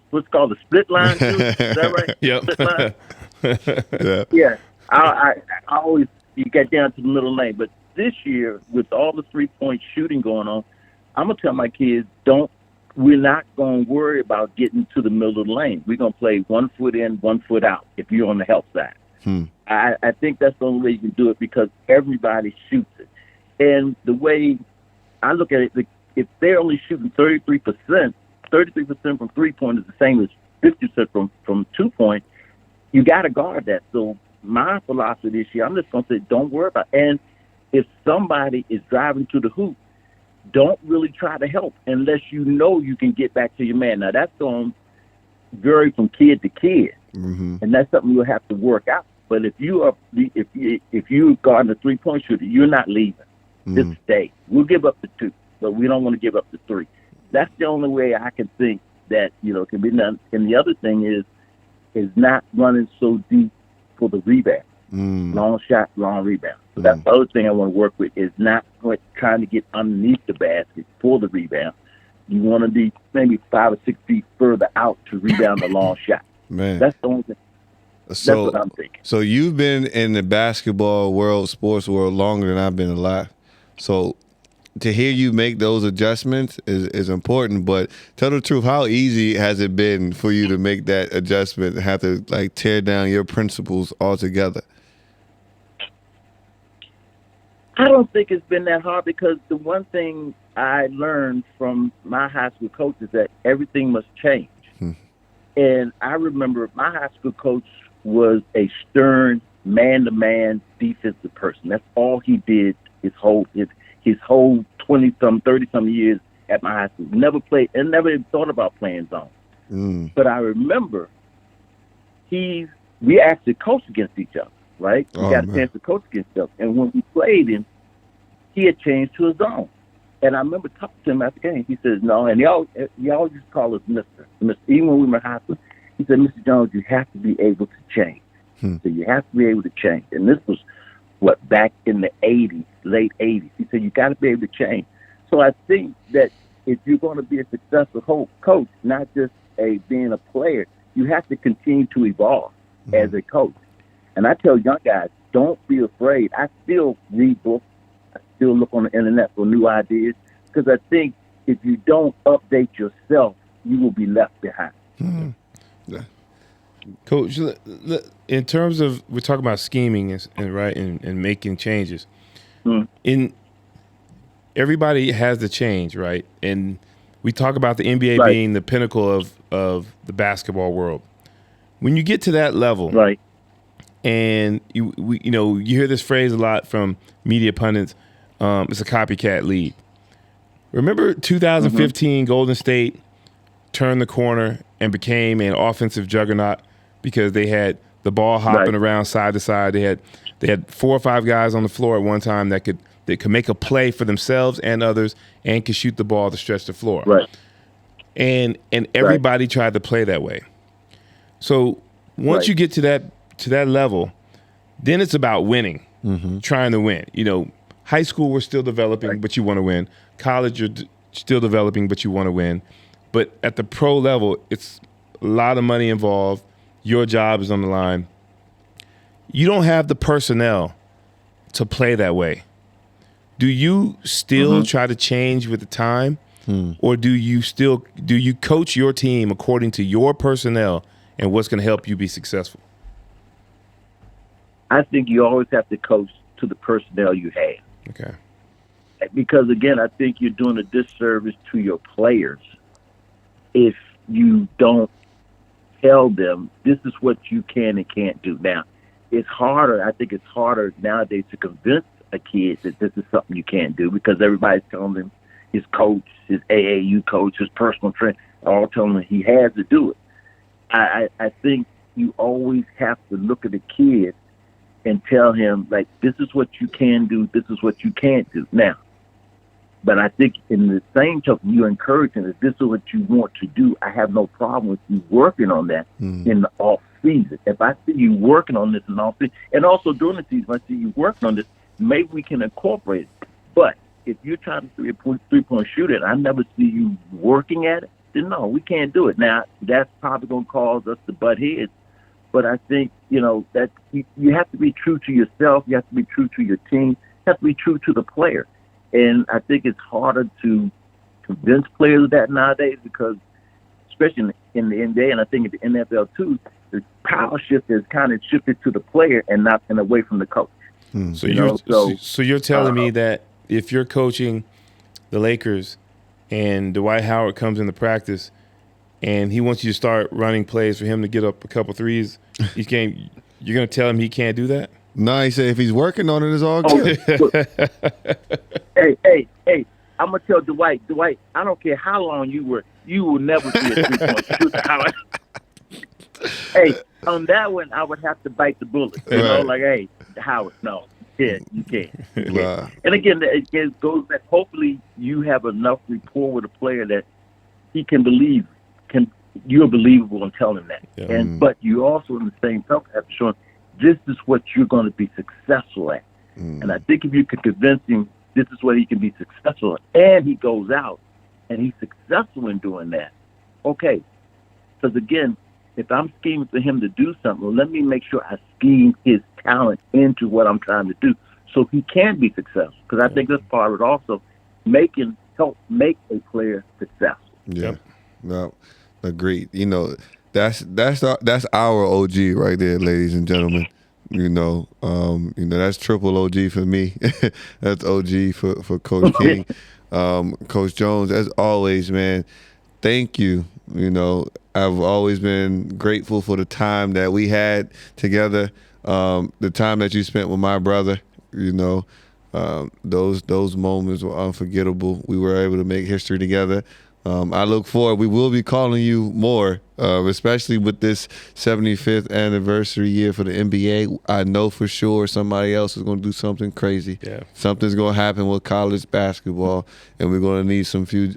What's called a split line? Is that right? Yep. Split line? Yeah. I always get down to the middle lane, but this year with all the 3-point shooting going on, I'm gonna tell my kids we're not gonna worry about getting to the middle of the lane. We're gonna play 1 foot in, 1 foot out. If you're on the help side. I think that's the only way you can do it because everybody shoots it. And the way I look at it, if they're only shooting 33% from 3-point is the same as 50% from 2-point, you got to guard that. So my philosophy this year, I'm just going to say, don't worry about it. And if somebody is driving to the hoop, don't really try to help unless you know you can get back to your man. Now, that's going to vary from kid to kid, and that's something you'll have to work out. But if you guard a 3-point shooter, you're not leaving. Just stay. We'll give up the 2, but we don't want to give up the 3. That's the only way I can think that can be done. And the other thing is not running so deep for the rebound. Long shot, long rebound. So that's the other thing I want to work with is not trying to get underneath the basket for the rebound. You want to be maybe 5 or 6 feet further out to rebound the long shot. Man, that's the only thing. That's what I'm thinking. So you've been in the basketball world, sports world, longer than I've been alive. So to hear you make those adjustments is important. But tell the truth, how easy has it been for you to make that adjustment and have to tear down your principles altogether? I don't think it's been that hard because the one thing I learned from my high school coach is that everything must change. And I remember my high school coach was a stern, man-to-man defensive person. That's all he did his whole 20-some, 30-some years at my high school. Never played and never even thought about playing zone. But I remember we actually coached against each other, right? We got a chance to coach against each other. And when we played him, he had changed to a zone. And I remember talking to him after the game. He says, no, and he always used to call us Mr. Even when we were in high school, he said, Mr. Jones, you have to be able to change. So you have to be able to change. And this was, back in the 80s, late 80s. He said, you got to be able to change. So I think that if you're going to be a successful coach, not just being a player, you have to continue to evolve as a coach. And I tell young guys, don't be afraid. I still read books. I still look on the internet for new ideas, because I think if you don't update yourself, you will be left behind. Yeah. Coach, in terms of, we're talking about scheming and making changes. In everybody has the change, right? And we talk about the NBA being the pinnacle of the basketball world. When you get to that level, right? And you hear this phrase a lot from media pundits. It's a copycat league. Remember 2015 Golden State turned the corner and became an offensive juggernaut because they had the ball hopping around side to side. They had 4 or 5 guys on the floor at one time that could make a play for themselves and others and could shoot the ball to stretch the floor. Right. And everybody tried to play that way. So once you get to that level, then it's about winning, trying to win. High school, we're still developing, but you want to win. College, you're still developing, but you want to win. But at the pro level, it's a lot of money involved. Your job is on the line. You don't have the personnel to play that way. Do you still try to change with the time? Or do you coach your team according to your personnel and what's going to help you be successful? I think you always have to coach to the personnel you have. Okay. Because, again, I think you're doing a disservice to your players if you don't tell them this is what you can and can't do. Now, it's harder. I think it's harder nowadays to convince a kid that this is something you can't do, because everybody's telling him, his coach, his AAU coach, his personal trainer, all telling him he has to do it. I think you always have to look at the kid and tell him, like, this is what you can do, this is what you can't do. Now, but I think in the same token, you encourage him, if this is what you want to do, I have no problem with you working on that in the off season. If I see you working on this in the off season, and also during the season, if I see you working on this, maybe we can incorporate it. But if you're trying to three-point shoot it, I never see you working at it, then no, we can't do it. Now, that's probably going to cause us to butt heads. But I think, that you have to be true to yourself. You have to be true to your team. You have to be true to the player. And I think it's harder to convince players of that nowadays, because especially in the NBA and I think in the NFL too, the power shift has kind of shifted to the player and not and away from the coach. So you're telling me that if you're coaching the Lakers and Dwight Howard comes into practice and he wants you to start running plays for him to get up a couple threes, you're going to tell him he can't do that? No, he said if he's working on it, it's all good. Hey, I'm going to tell Dwight, I don't care how long you work, you will never be a three-point shooter. Hey, on that one, I would have to bite the bullet. Hey, Howard, no. Yeah, you can't. Wow. And again, it goes back. Hopefully, you have enough rapport with a player that he can believe. You're believable in telling him that. Yeah. But you also, in the same token, have to show him this is what you're going to be successful at. And I think if you could convince him this is what he can be successful at, and he goes out and he's successful in doing that, okay. Because again, if I'm scheming for him to do something, well, let me make sure I scheme his talent into what I'm trying to do so he can be successful. Because I think that's part of it also, help make a player successful. Yeah, no, agreed. That's our OG right there, ladies and gentlemen. That's triple OG for me. That's OG for Coach King. Coach Jones, as always, man, thank you. I've always been grateful for the time that we had together, the time that you spent with my brother. Those moments were unforgettable. We were able to make history together. I look forward. We will be calling you more, especially with this 75th anniversary year for the NBA. I know for sure somebody else is going to do something crazy. Yeah. Something's going to happen with college basketball, and we're going to need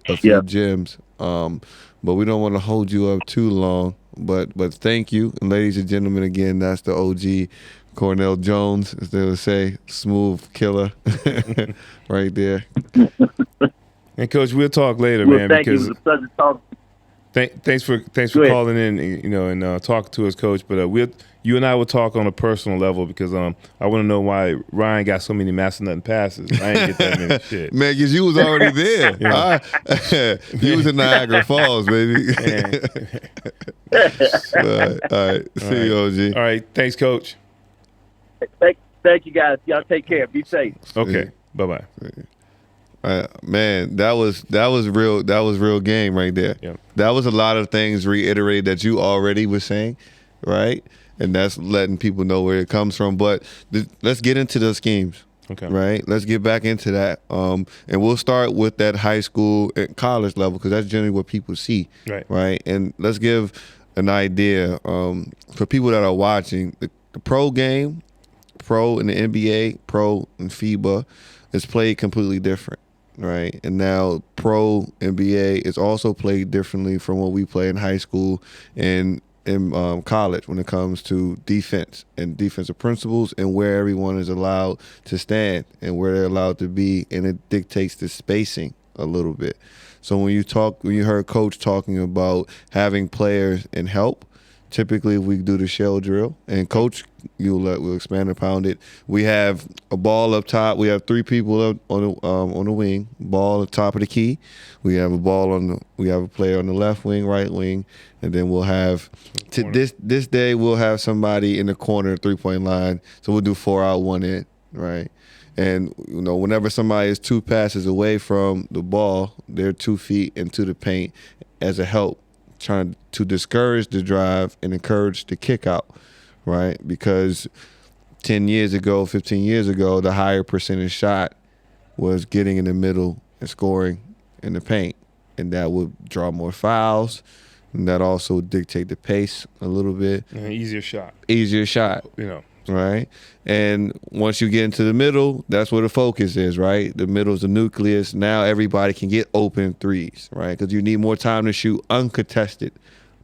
a few gems. But we don't want to hold you up too long. But thank you, and ladies and gentlemen. Again, that's the OG Cornell Jones, as they would say, smooth killer, right there. And Coach, we'll talk later, man. Thank because you. It was a pleasure talking. thanks for calling in, and talking to us, Coach. But you and I will talk on a personal level because I want to know why Ryan got so many master nothing passes. I ain't get that many shit. Man, because you was already there. Yeah. You was in Niagara Falls, baby. All right. See you, OG. All right. Thanks, Coach. Thank you, guys. Y'all take care. Be safe. Okay. Bye-bye. Man, that was real. That was real game right there. Yep. That was a lot of things reiterated that you already were saying, right? And that's letting people know where it comes from. But let's get into the schemes. Okay. Right. Let's get back into that. And we'll start with that high school and college level because that's generally what people see. Right. Right. And let's give an idea for people that are watching the pro game, pro in the NBA, pro in FIBA, is played completely different. Right. And now pro NBA is also played differently from what we play in high school and in college when it comes to defense and defensive principles and where everyone is allowed to stand and where they're allowed to be, and it dictates the spacing a little bit. So when you heard Coach talking about having players and help, typically we do the shell drill, and Coach we'll expand upon it. We have a ball up top. We have three people up on the wing. Ball at the top of the key. We have a player on the left wing, right wing, and then we'll have this day we'll have somebody in the corner 3-point line. So we'll do 4 out, 1 in, right? And whenever somebody is 2 passes away from the ball, they're 2 feet into the paint as a help, trying to discourage the drive and encourage the kick out. Right, because 10 years ago, 15 years ago, the higher percentage shot was getting in the middle and scoring in the paint, and that would draw more fouls, and that also dictate the pace a little bit. An easier shot. Right, and once you get into the middle, that's where the focus is. Right, the middle is the nucleus. Now everybody can get open threes. Right, because you need more time to shoot uncontested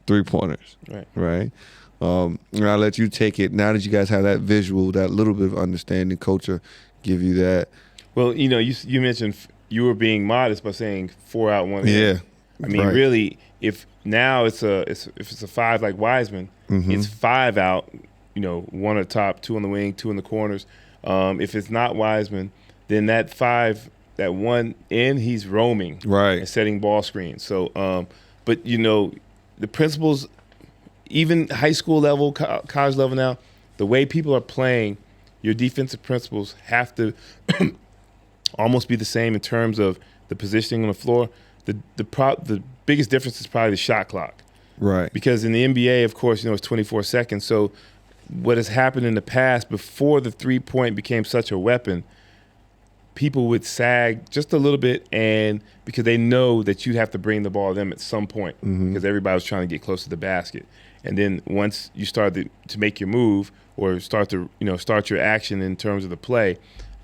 3-pointers. Right. And I'll let you take it. Now that you guys have that visual, that little bit of understanding, Coach will give you that. Well, you mentioned you were being modest by saying 4 out, 1 in. Yeah. I mean, really, if now if it's a 5 like Wiseman, it's 5 out, 1 at top, 2 on the wing, 2 in the corners. If it's not Wiseman, then that 5, that 1 in, he's roaming. Right. And setting ball screens. So, but, the principles – even high school level, college level now, the way people are playing, your defensive principles have to almost be the same in terms of the positioning on the floor. The biggest difference is probably the shot clock. Right. Because in the NBA, of course, it's 24 seconds. So what has happened in the past, before the 3-point became such a weapon, people would sag just a little bit, and because they know that you have to bring the ball to them at some point because everybody was trying to get close to the basket. And then once you start to make your move or start your action in terms of the play,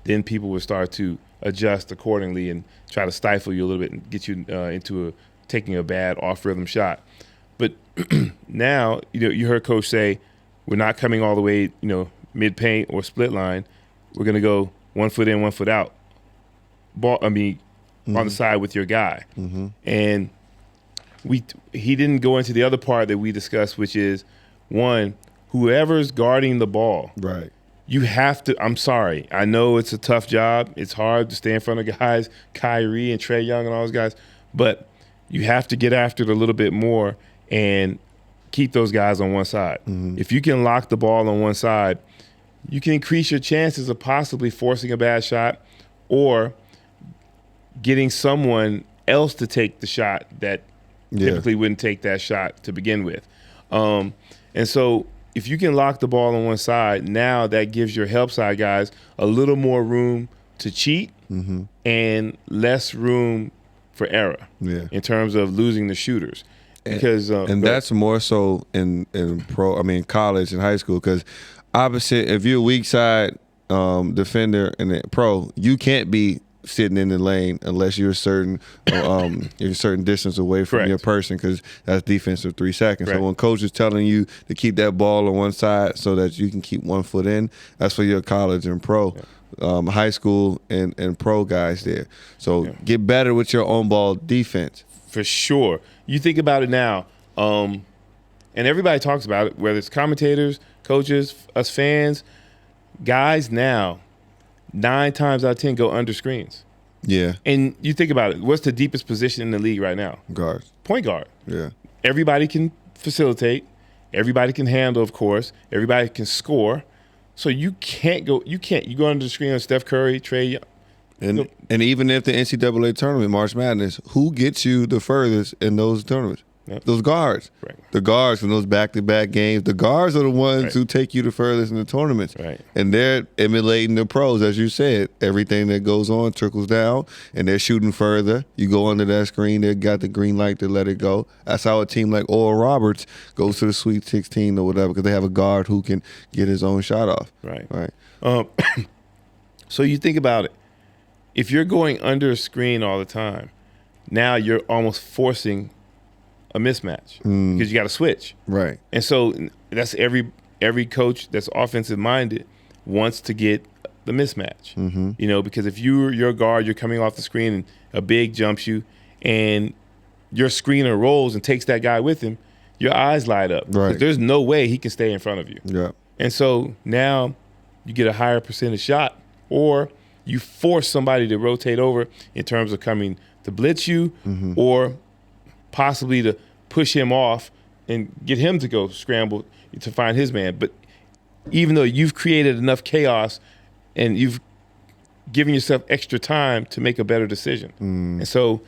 then people will start to adjust accordingly and try to stifle you a little bit and get you into taking a bad off-rhythm shot. But now, you heard Coach say, we're not coming all the way, mid-paint or split line. We're going to go 1 foot in, 1 foot out. On the side with your guy. And he didn't go into the other part that we discussed, which is, one, whoever's guarding the ball, right, you have to. I'm sorry, I know it's a tough job. It's hard to stay in front of guys, Kyrie and Trae Young and all those guys, but you have to get after it a little bit more and keep those guys on one side. If you can lock the ball on one side, you can increase your chances of possibly forcing a bad shot or getting someone else to take the shot that typically wouldn't take that shot to begin with. And so if you can lock the ball on one side, now that gives your help side guys a little more room to cheat and less room for error in terms of losing the shooters. Because and that's more so in college and high school, because opposite, if you're a weak side defender and then pro, you can't be sitting in the lane unless you're a certain distance away from your person, because that's defensive 3 seconds. So when coach is telling you to keep that ball on one side so that you can keep 1 foot in, that's for your college and pro. High school and pro guys there. So get better with your own ball defense. For sure. You think about it now, and everybody talks about it, whether it's commentators, coaches, us fans, guys now, 9 times out of 10 go under screens. Yeah. And you think about it, what's the deepest position in the league right now? Guard. Point guard. Yeah. Everybody can facilitate. Everybody can handle, of course. Everybody can score. So you go under the screen on Steph Curry, Trey Young. And even if the NCAA tournament, March Madness, who gets you the furthest in those tournaments? Those guards. Right. The guards from those back-to-back games. The guards are the ones who take you the furthest in the tournaments. Right. And they're emulating the pros, as you said. Everything that goes on trickles down, and they're shooting further. You go under that screen, they got the green light to let it go. That's how a team like Oral Roberts goes to the Sweet 16 or whatever, because they have a guard who can get his own shot off. Right. Right. So you think about it. If you're going under a screen all the time, now you're almost forcing a mismatch because you got to switch. Right. And so that's every coach that's offensive minded wants to get the mismatch. Mm-hmm. Because if you're a guard, you're coming off the screen and a big jumps you, and your screener rolls and takes that guy with him, your eyes light up. Right. There's no way he can stay in front of you. Yeah. And so now you get a higher percentage shot, or you force somebody to rotate over in terms of coming to blitz you, or possibly to push him off and get him to go scramble to find his man. But even though you've created enough chaos and you've given yourself extra time to make a better decision. And so,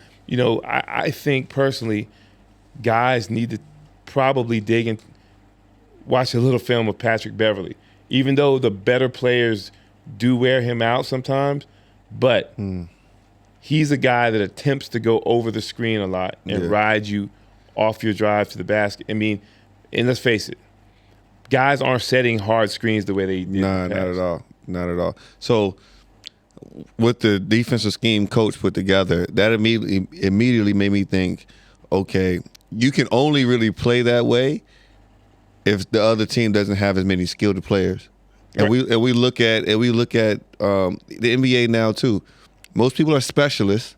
I think personally, guys need to probably dig and watch a little film of Patrick Beverley. Even though the better players do wear him out sometimes, but he's a guy that attempts to go over the screen a lot and ride you off your drive to the basket. I mean, and let's face it, guys aren't setting hard screens the way they did. Nah, not at all. Not at all. So with the defensive scheme coach put together, that immediately made me think, okay, you can only really play that way if the other team doesn't have as many skilled players. And we look at the NBA now too. Most people are specialists,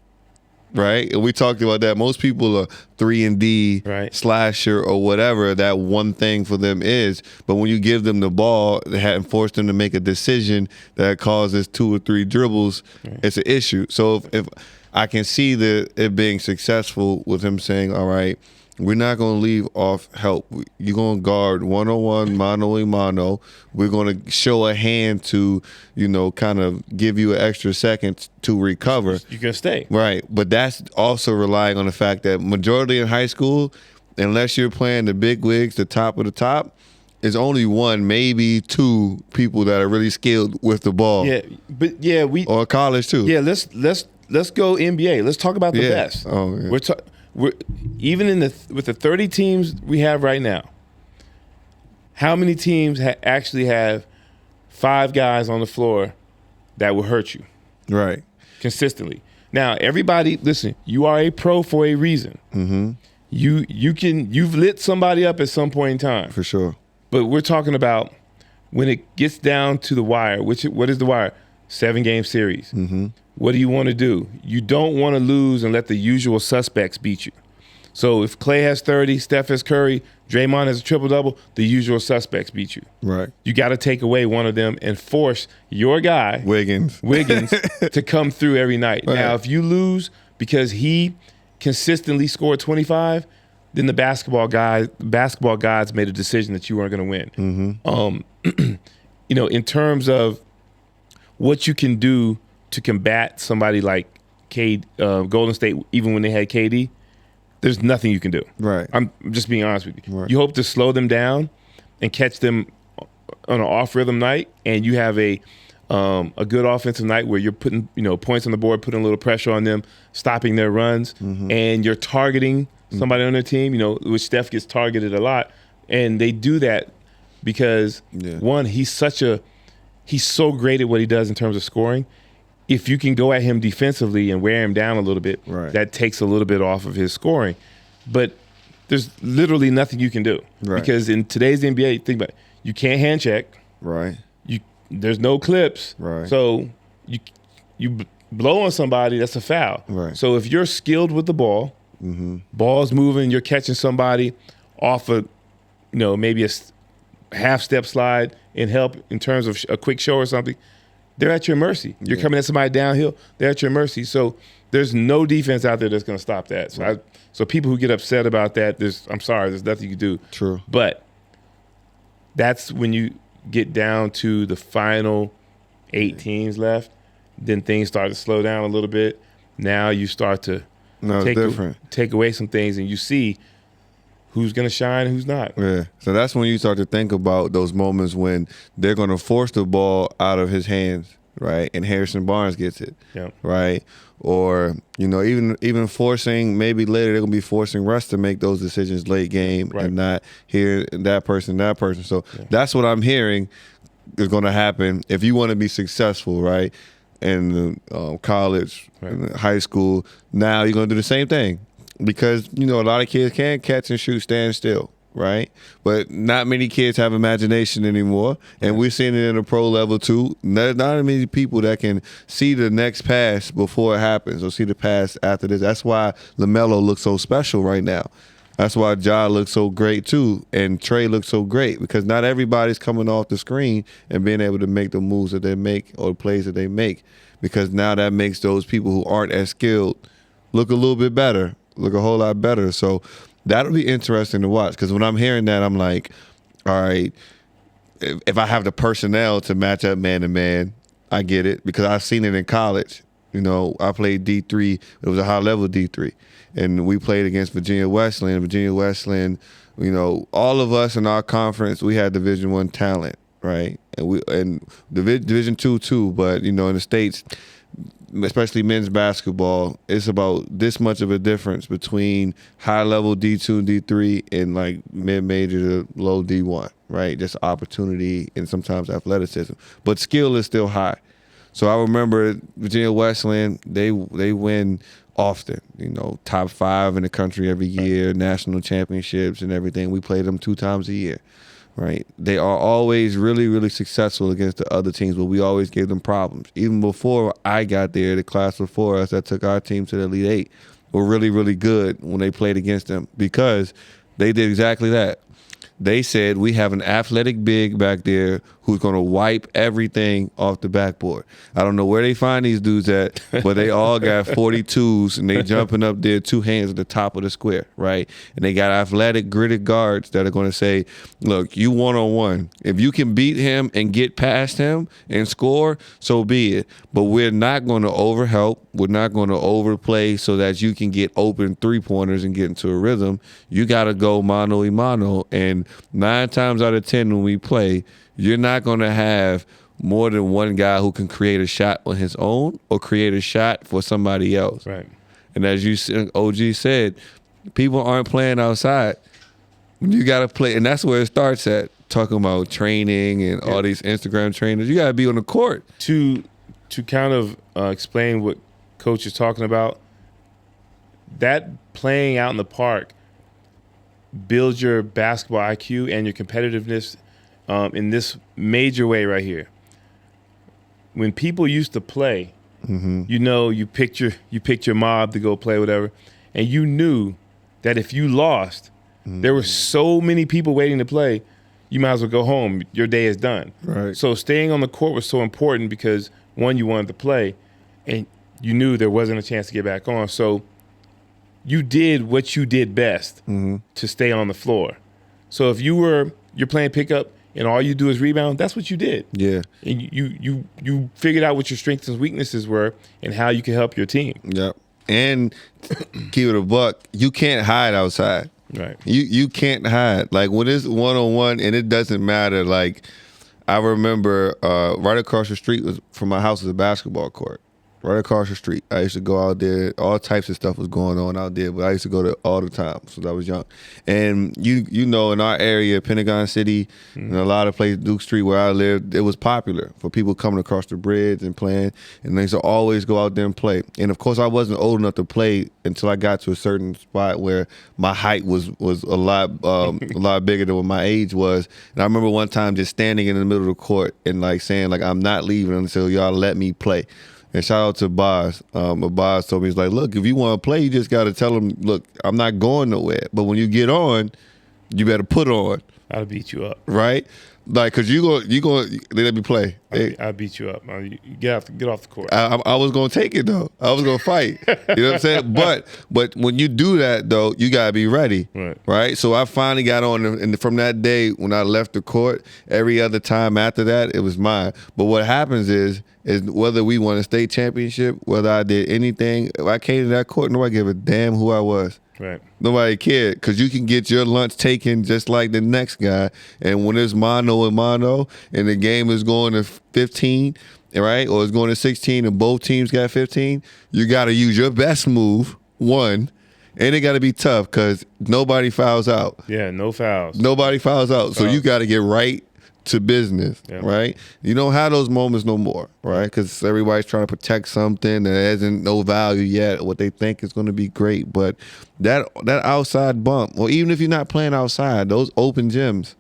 right? And we talked about that. Most people are 3-and-D, slasher, or whatever that one thing for them is. But when you give them the ball and force them to make a decision that causes 2 or 3 dribbles, it's an issue. So if I can see it being successful with him saying, all right, we're not going to leave off help. You're going to guard one-on-one, mano-a-mano. We're going to show a hand to, kind of give you an extra second to recover. You can stay. Right. But that's also relying on the fact that majority in high school, unless you're playing the big wigs, the top of the top, is only 1, maybe 2 people that are really skilled with the ball. Yeah, but or college too. Yeah, let's go NBA. Let's talk about the best. Oh, yeah. We're even with the 30 teams we have right now. How many teams actually have 5 guys on the floor that will hurt you? Right. Consistently. Now, everybody, listen. You are a pro for a reason. Mm-hmm. You've lit somebody up at some point in time. For sure. But we're talking about when it gets down to the wire. What is the wire? 7-game series. Mm-hmm. What do you want to do? You don't want to lose and let the usual suspects beat you. So if Clay has 30, Steph has Curry, Draymond has a triple-double, the usual suspects beat you. Right. You got to take away one of them and force your guy, Wiggins, to come through every night. Right. Now, if you lose because he consistently scored 25, then the basketball gods made a decision that you weren't going to win. Mm-hmm. In terms of what you can do to combat somebody like Golden State, even when they had KD, there's nothing you can do. Right. I'm just being honest with you. Right. You hope to slow them down and catch them on an off-rhythm night, and you have a a good offensive night where you're putting, points on the board, putting a little pressure on them, stopping their runs, and you're targeting somebody on their team, which Steph gets targeted a lot. And they do that because, one, he's so great at what he does in terms of scoring. If you can go at him defensively and wear him down a little bit, that takes a little bit off of his scoring. But there's literally nothing you can do. Because in today's NBA, think about it, you can't hand check. There's no clips. So you blow on somebody, that's a foul. So if you're skilled with the ball, ball's moving, you're catching somebody off a, maybe a half-step slide and help in terms of a quick show or something, they're at your mercy. You're coming at somebody downhill, they're at your mercy. So there's no defense out there that's going to stop that. So so people who get upset about that, I'm sorry, there's nothing you can do. True. But that's when you get down to the final 8 teams left, then things start to slow down a little bit. Now you start to take away some things, and you see who's going to shine and who's not. Yeah. So that's when you start to think about those moments when they're going to force the ball out of his hands, right? And Harrison Barnes gets it, right? Or, even forcing, maybe later they're going to be forcing Russ to make those decisions late game and not hear that person. So that's what I'm hearing is going to happen if you want to be successful, right? In college, in high school, now you're going to do the same thing. Because, a lot of kids can catch and shoot, stand still, right? But not many kids have imagination anymore. And we're seeing it in the pro level too. Not many people that can see the next pass before it happens or see the pass after this. That's why LaMelo looks so special right now. That's why Ja looks so great too. And Trey looks so great because not everybody's coming off the screen and being able to make the moves that they make or the plays that they make. Because now that makes those people who aren't as skilled look a little bit better. Look a whole lot better. So that'll be interesting to watch because when I'm hearing that, I'm like, all right, if I have the personnel to match up man to man, I get it because I've seen it in college. I played D3. It was a high-level D3. And we played against Virginia Wesleyan. Virginia Wesleyan, all of us in our conference, we had Division I talent, right? And Division II too, but, in the States – especially men's basketball, it's about this much of a difference between high-level D2 and D3 and like mid-major to low D1, right? Just opportunity and sometimes athleticism. But skill is still high. So I remember Virginia Wesleyan, they win often, top 5 in the country every year, national championships and everything. We play them 2 times a year. Right, they are always really, really successful against the other teams, but we always gave them problems. Even before I got there, the class before us that took our team to the Elite 8 were really, really good when they played against them because they did exactly that. They said, we have an athletic big back there who's going to wipe everything off the backboard. I don't know where they find these dudes at, but they all got 42s, and they jumping up there 2 hands at the top of the square, right? And they got athletic, gritted guards that are going to say, look, you one-on-one. If you can beat him and get past him and score, so be it. But we're not going to overhelp. We're not going to overplay so that you can get open three-pointers and get into a rhythm. You got to go mano-a-mano, and 9 times out of 10 when we play, you're not going to have more than one guy who can create a shot on his own or create a shot for somebody else. Right. And as OG said, people aren't playing outside. You got to play, and that's where it starts at, talking about training and all these Instagram trainers. You got to be on the court. To kind of explain what Coach is talking about, that playing out in the park builds your basketball IQ and your competitiveness in this major way right here. When people used to play, you picked your mob to go play, whatever, and you knew that if you lost, there were so many people waiting to play, you might as well go home. Your day is done. Right. So staying on the court was so important because, one, you wanted to play, and you knew there wasn't a chance to get back on. So you did what you did best to stay on the floor. So if you're playing pickup and all you do is rebound, that's what you did. Yeah. And you figured out what your strengths and weaknesses were and how you could help your team. Yep. And keep it a buck, you can't hide outside. Right. You can't hide. Like when it's one-on-one and it doesn't matter, like I remember right across the street from my house was a basketball court. Right across the street. I used to go out there. All types of stuff was going on out there, but I used to go there all the time since I was young. And you know, in our area, Pentagon City, and a lot of places, Duke Street where I lived, it was popular for people coming across the bridge and playing. And they used to always go out there and play. And of course, I wasn't old enough to play until I got to a certain spot where my height was a lot bigger than what my age was. And I remember one time just standing in the middle of the court and like saying like, I'm not leaving until y'all let me play. And shout out to Boz. Boz told me, he's like, look, if you want to play, you just got to tell them, look, I'm not going nowhere. But when you get on, you better put on. I'll beat you up. Right? Like, because they let me play. I'll beat you up. You get off the court. I was going to take it, though. I was going to fight. You know what I'm saying? But when you do that, though, you got to be ready. Right? So I finally got on, and from that day, when I left the court, every other time after that, it was mine. But what happens is whether we won a state championship, whether I did anything, if I came to that court, nobody gave a damn who I was. Right. Nobody cared because you can get your lunch taken just like the next guy. And when it's mano and mano and the game is going to 15, right, or it's going to 16 and both teams got 15, you got to use your best move, one, and it got to be tough because nobody fouls out. Yeah, no fouls. Nobody fouls out. So you got to get right to business, right? You don't have those moments no more, right? Because everybody's trying to protect something that hasn't no value yet, what they think is going to be great. But that outside bump, or even if you're not playing outside, those open gyms,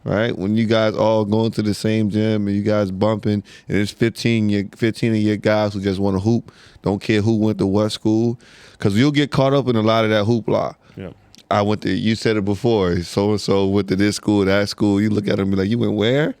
right? When you guys all going to the same gym and you guys bumping, and it's 15 of your guys who just want to hoop, don't care who went to what school, because you'll get caught up in a lot of that hoopla. Yeah. I went to, you said it before, so-and-so went to this school, that school. You look at them and be like, you went where?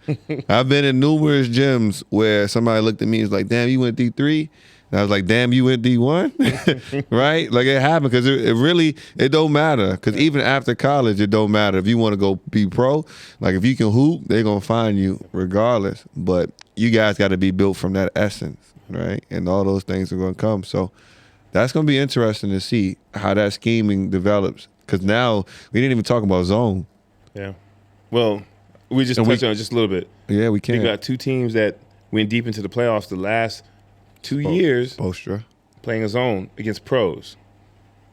I've been in numerous gyms where somebody looked at me and was like, damn, you went D3? And I was like, damn, you went D1? Right? Like it happened because it don't matter. Because even after college, it don't matter. If you want to go be pro, like if you can hoop, they're going to find you regardless. But you guys got to be built from that essence, right? And all those things are going to come. So that's going to be interesting to see how that scheming develops. Because now we didn't even talk about zone. Yeah. Well, we just touched on it just a little bit. Yeah, we can. We got two teams that went deep into the playoffs the last 2 years playing a zone against pros.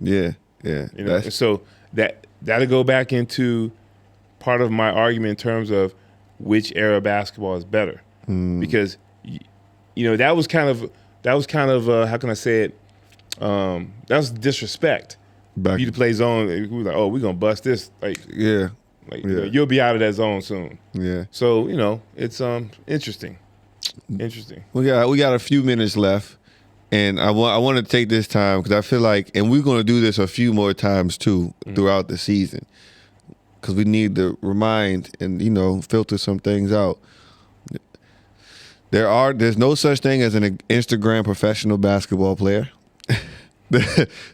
Yeah, yeah. You know, so that'll go back into part of my argument in terms of which era of basketball is better. Because, you know, that was kind of how can I say it? That was disrespect. You to play zone, we were like, oh, we're gonna bust this. You know, you'll be out of that zone soon. Yeah. So, you know, it's interesting. We got a few minutes left, and I want to take this time because I feel like, and we're gonna do this a few more times too throughout the season, because we need to remind and, you know, filter some things out. There's no such thing as an Instagram professional basketball player.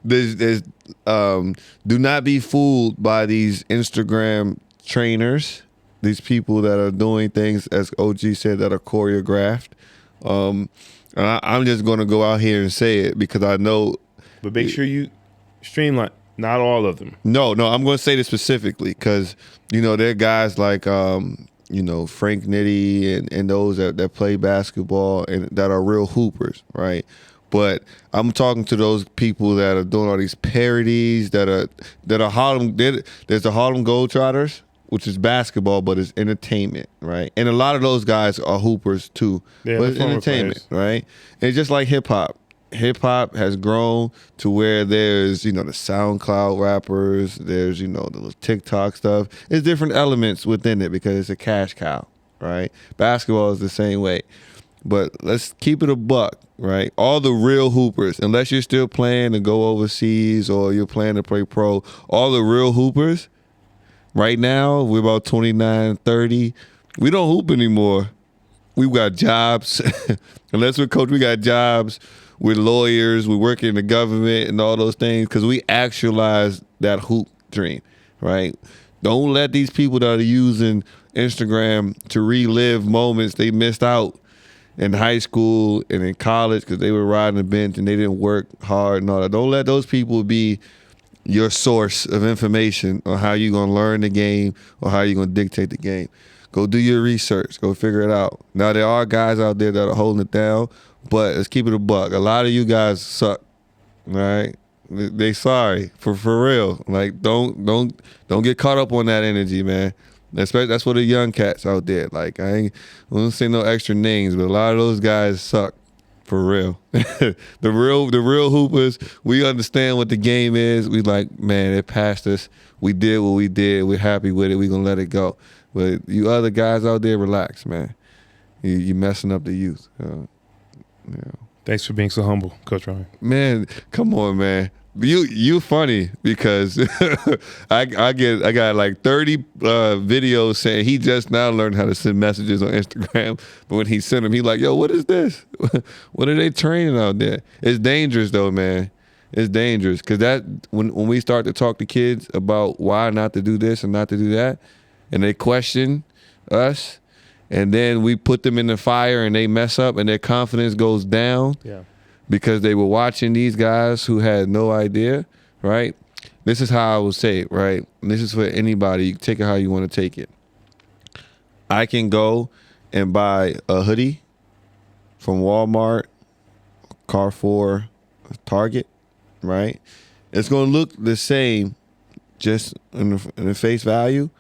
Do not be fooled by these Instagram trainers, these people that are doing things, as OG said, that are choreographed. And I'm just going to go out here and say it because I know. But make sure you streamline. Not all of them. No, I'm going to say this specifically because, you know, there are guys like, you know, Frank Nitti and those that play basketball and that are real hoopers, right? But I'm talking to those people that are doing all these parodies that are Harlem. There's the Harlem Globetrotters, which is basketball, but it's entertainment, right? And a lot of those guys are hoopers too, but it's entertainment, right? And just like hip hop. Hip hop has grown to where there's, you know, the SoundCloud rappers, there's, you know, the TikTok stuff. There's different elements within it because it's a cash cow, right? Basketball is the same way. But let's keep it a buck, right? All the real hoopers, unless you're still playing to go overseas or you're playing to play pro, all the real hoopers, right now, we're about 29, 30. We don't hoop anymore. We've got jobs. Unless we're coach, we got jobs. We're lawyers. We work in the government and all those things because we actualize that hoop dream, right? Don't let these people that are using Instagram to relive moments they missed out in high school and in college because they were riding the bench and they didn't work hard and all that. Don't let those people be your source of information on how you're going to learn the game or how you're going to dictate the game. Go do your research. Go figure it out. Now, there are guys out there that are holding it down, but let's keep it a buck. A lot of you guys suck, all right? They sorry, for real. Like, don't get caught up on that energy, man. That's for the young cats out there. Like, I don't say no extra names, but a lot of those guys suck. For real. the real hoopers, we understand what the game is. We like, man, it passed us. We did what we did. We're happy with it. We're going to let it go. But you other guys out there, relax, man. You messing up the youth. Thanks for being so humble, Coach Ryan. Man, come on, man. You funny because I got like 30 videos saying he just now learned how to send messages on Instagram. But when he sent them, he like, yo, what is this? What are they training out there? It's dangerous though, man. It's dangerous because that when we start to talk to kids about why not to do this and not to do that, and they question us, and then we put them in the fire and they mess up and their confidence goes down. Yeah. Because they were watching these guys who had no idea, right? This is how I would say it, right? And this is for anybody. Take it how you want to take it. I can go and buy a hoodie from Walmart, Carrefour, Target, right? It's going to look the same just in the face value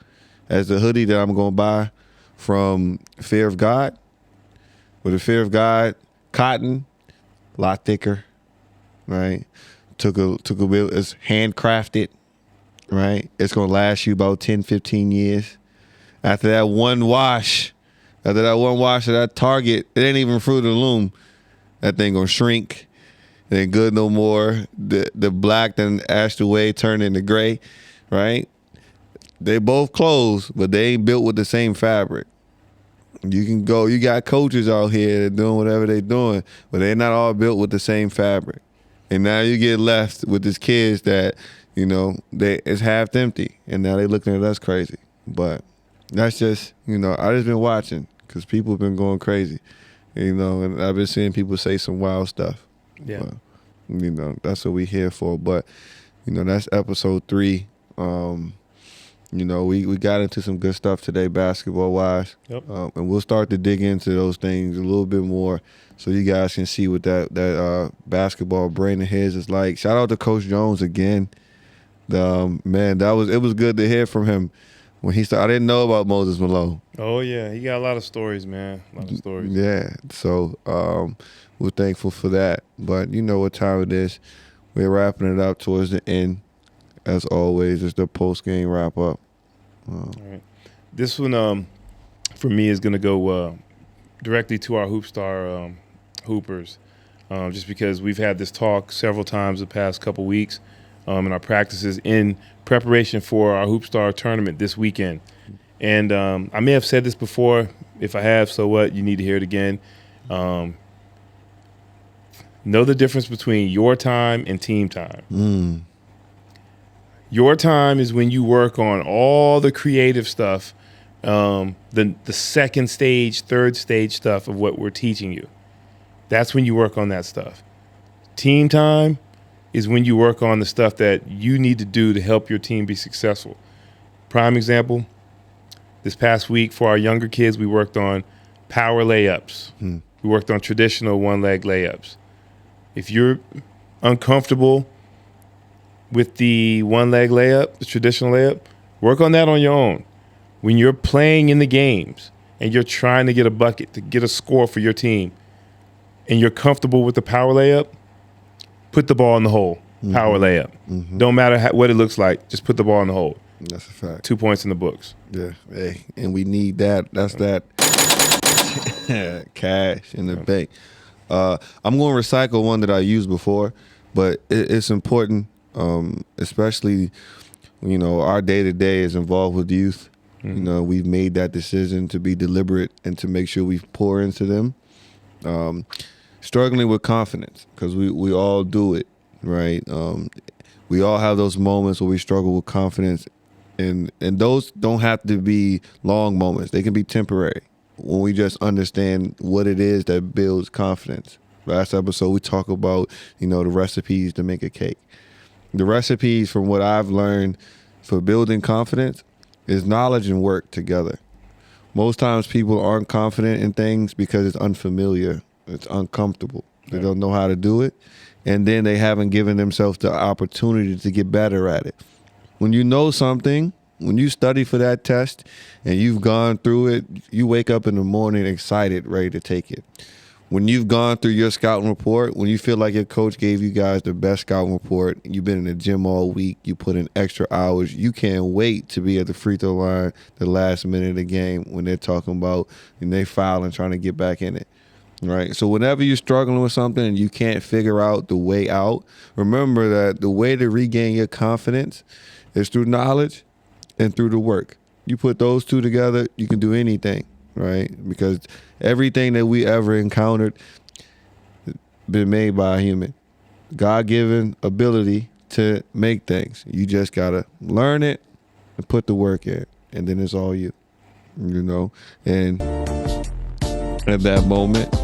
as the hoodie that I'm going to buy from Fear of God. With the Fear of God, cotton, a lot thicker, right? Took a bit. It's handcrafted, right? It's gonna last you about 10, 15 years. After that one wash at that Target, it ain't even Fruit of the Loom. That thing gonna shrink. It ain't good no more. The black then ashed away, turned into gray, right? They both clothes, but they ain't built with the same fabric. You can go, you got coaches out here that doing whatever they're doing, but they're not all built with the same fabric. And now you get left with these kids that, it's half empty, and now they looking at us crazy. But that's just, I just been watching because people have been going crazy, and I've been seeing people say some wild stuff. Yeah. But, that's what we here for. But, that's episode 3. We got into some good stuff today, basketball-wise. Yep. And we'll start to dig into those things a little bit more so you guys can see what that basketball brain of his is like. Shout out to Coach Jones again. Man, it was good to hear from him when he started. I didn't know about Moses Malone. Oh, yeah. He got a lot of stories, man. A lot of stories. Yeah. So we're thankful for that. But you know what time it is. We're wrapping it up towards the end. As always, it's the post-game wrap-up. All right. This one, for me, is going to go directly to our Hoopstar hoopers, just because we've had this talk several times the past couple weeks in our practices in preparation for our Hoopstar tournament this weekend. And I may have said this before. If I have, so what? You need to hear it again. Know the difference between your time and team time. Your time is when you work on all the creative stuff, the second stage, third stage stuff of what we're teaching you. That's when you work on that stuff. Team time is when you work on the stuff that you need to do to help your team be successful. Prime example, this past week for our younger kids, we worked on power layups. We worked on traditional one-leg layups. If you're uncomfortable with the one-leg layup, the traditional layup, work on that on your own. When you're playing in the games and you're trying to get a bucket, to get a score for your team, and you're comfortable with the power layup, put the ball in the hole. Power layup. Don't matter what it looks like, just put the ball in the hole. That's a fact. 2 points in the books. Yeah, hey, and we need that. That's that cash in the bank. I'm going to recycle one that I used before, but it's important. Especially, our day-to-day is involved with youth. We've made that decision to be deliberate and to make sure we pour into them. Struggling with confidence, because we all do it, right? We all have those moments where we struggle with confidence, and those don't have to be long moments. They can be temporary when we just understand what it is that builds confidence. Last episode, we talk about, the recipes to make a cake. The recipes, from what I've learned for building confidence, is knowledge and work together. Most times people aren't confident in things because it's unfamiliar. It's uncomfortable. They don't know how to do it. And then they haven't given themselves the opportunity to get better at it. When you know something, when you study for that test and you've gone through it, you wake up in the morning excited, ready to take it. When you've gone through your scouting report, when you feel like your coach gave you guys the best scouting report, you've been in the gym all week, you put in extra hours, you can't wait to be at the free throw line the last minute of the game when they're talking about and they foul and trying to get back in it. Right? So whenever you're struggling with something and you can't figure out the way out, remember that the way to regain your confidence is through knowledge and through the work. You put those two together, you can do anything. Right? Because everything that we ever encountered been made by a human. God-given ability to make things. You just got to learn it and put the work in. And then it's all you. You know? And at that moment,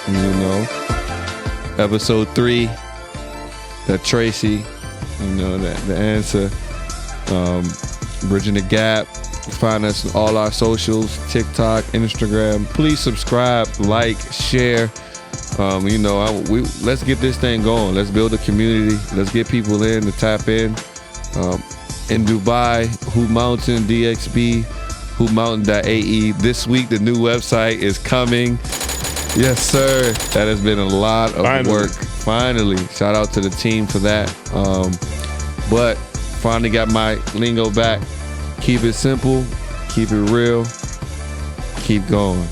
you know, episode 3, that Tracy, you know, the answer, Bridgin The Gap. Find us on all our socials, TikTok, Instagram. Please subscribe, like, share. You know, let's get this thing going. Let's build a community. Let's get people in to tap in. In Dubai, Hoop Mountain, DXB, hoopmountain.ae. This week, the new website is coming. Yes, sir. That has been a lot of work. Finally. Shout out to the team for that. But finally got my lingo back. Keep it simple, keep it real, keep going.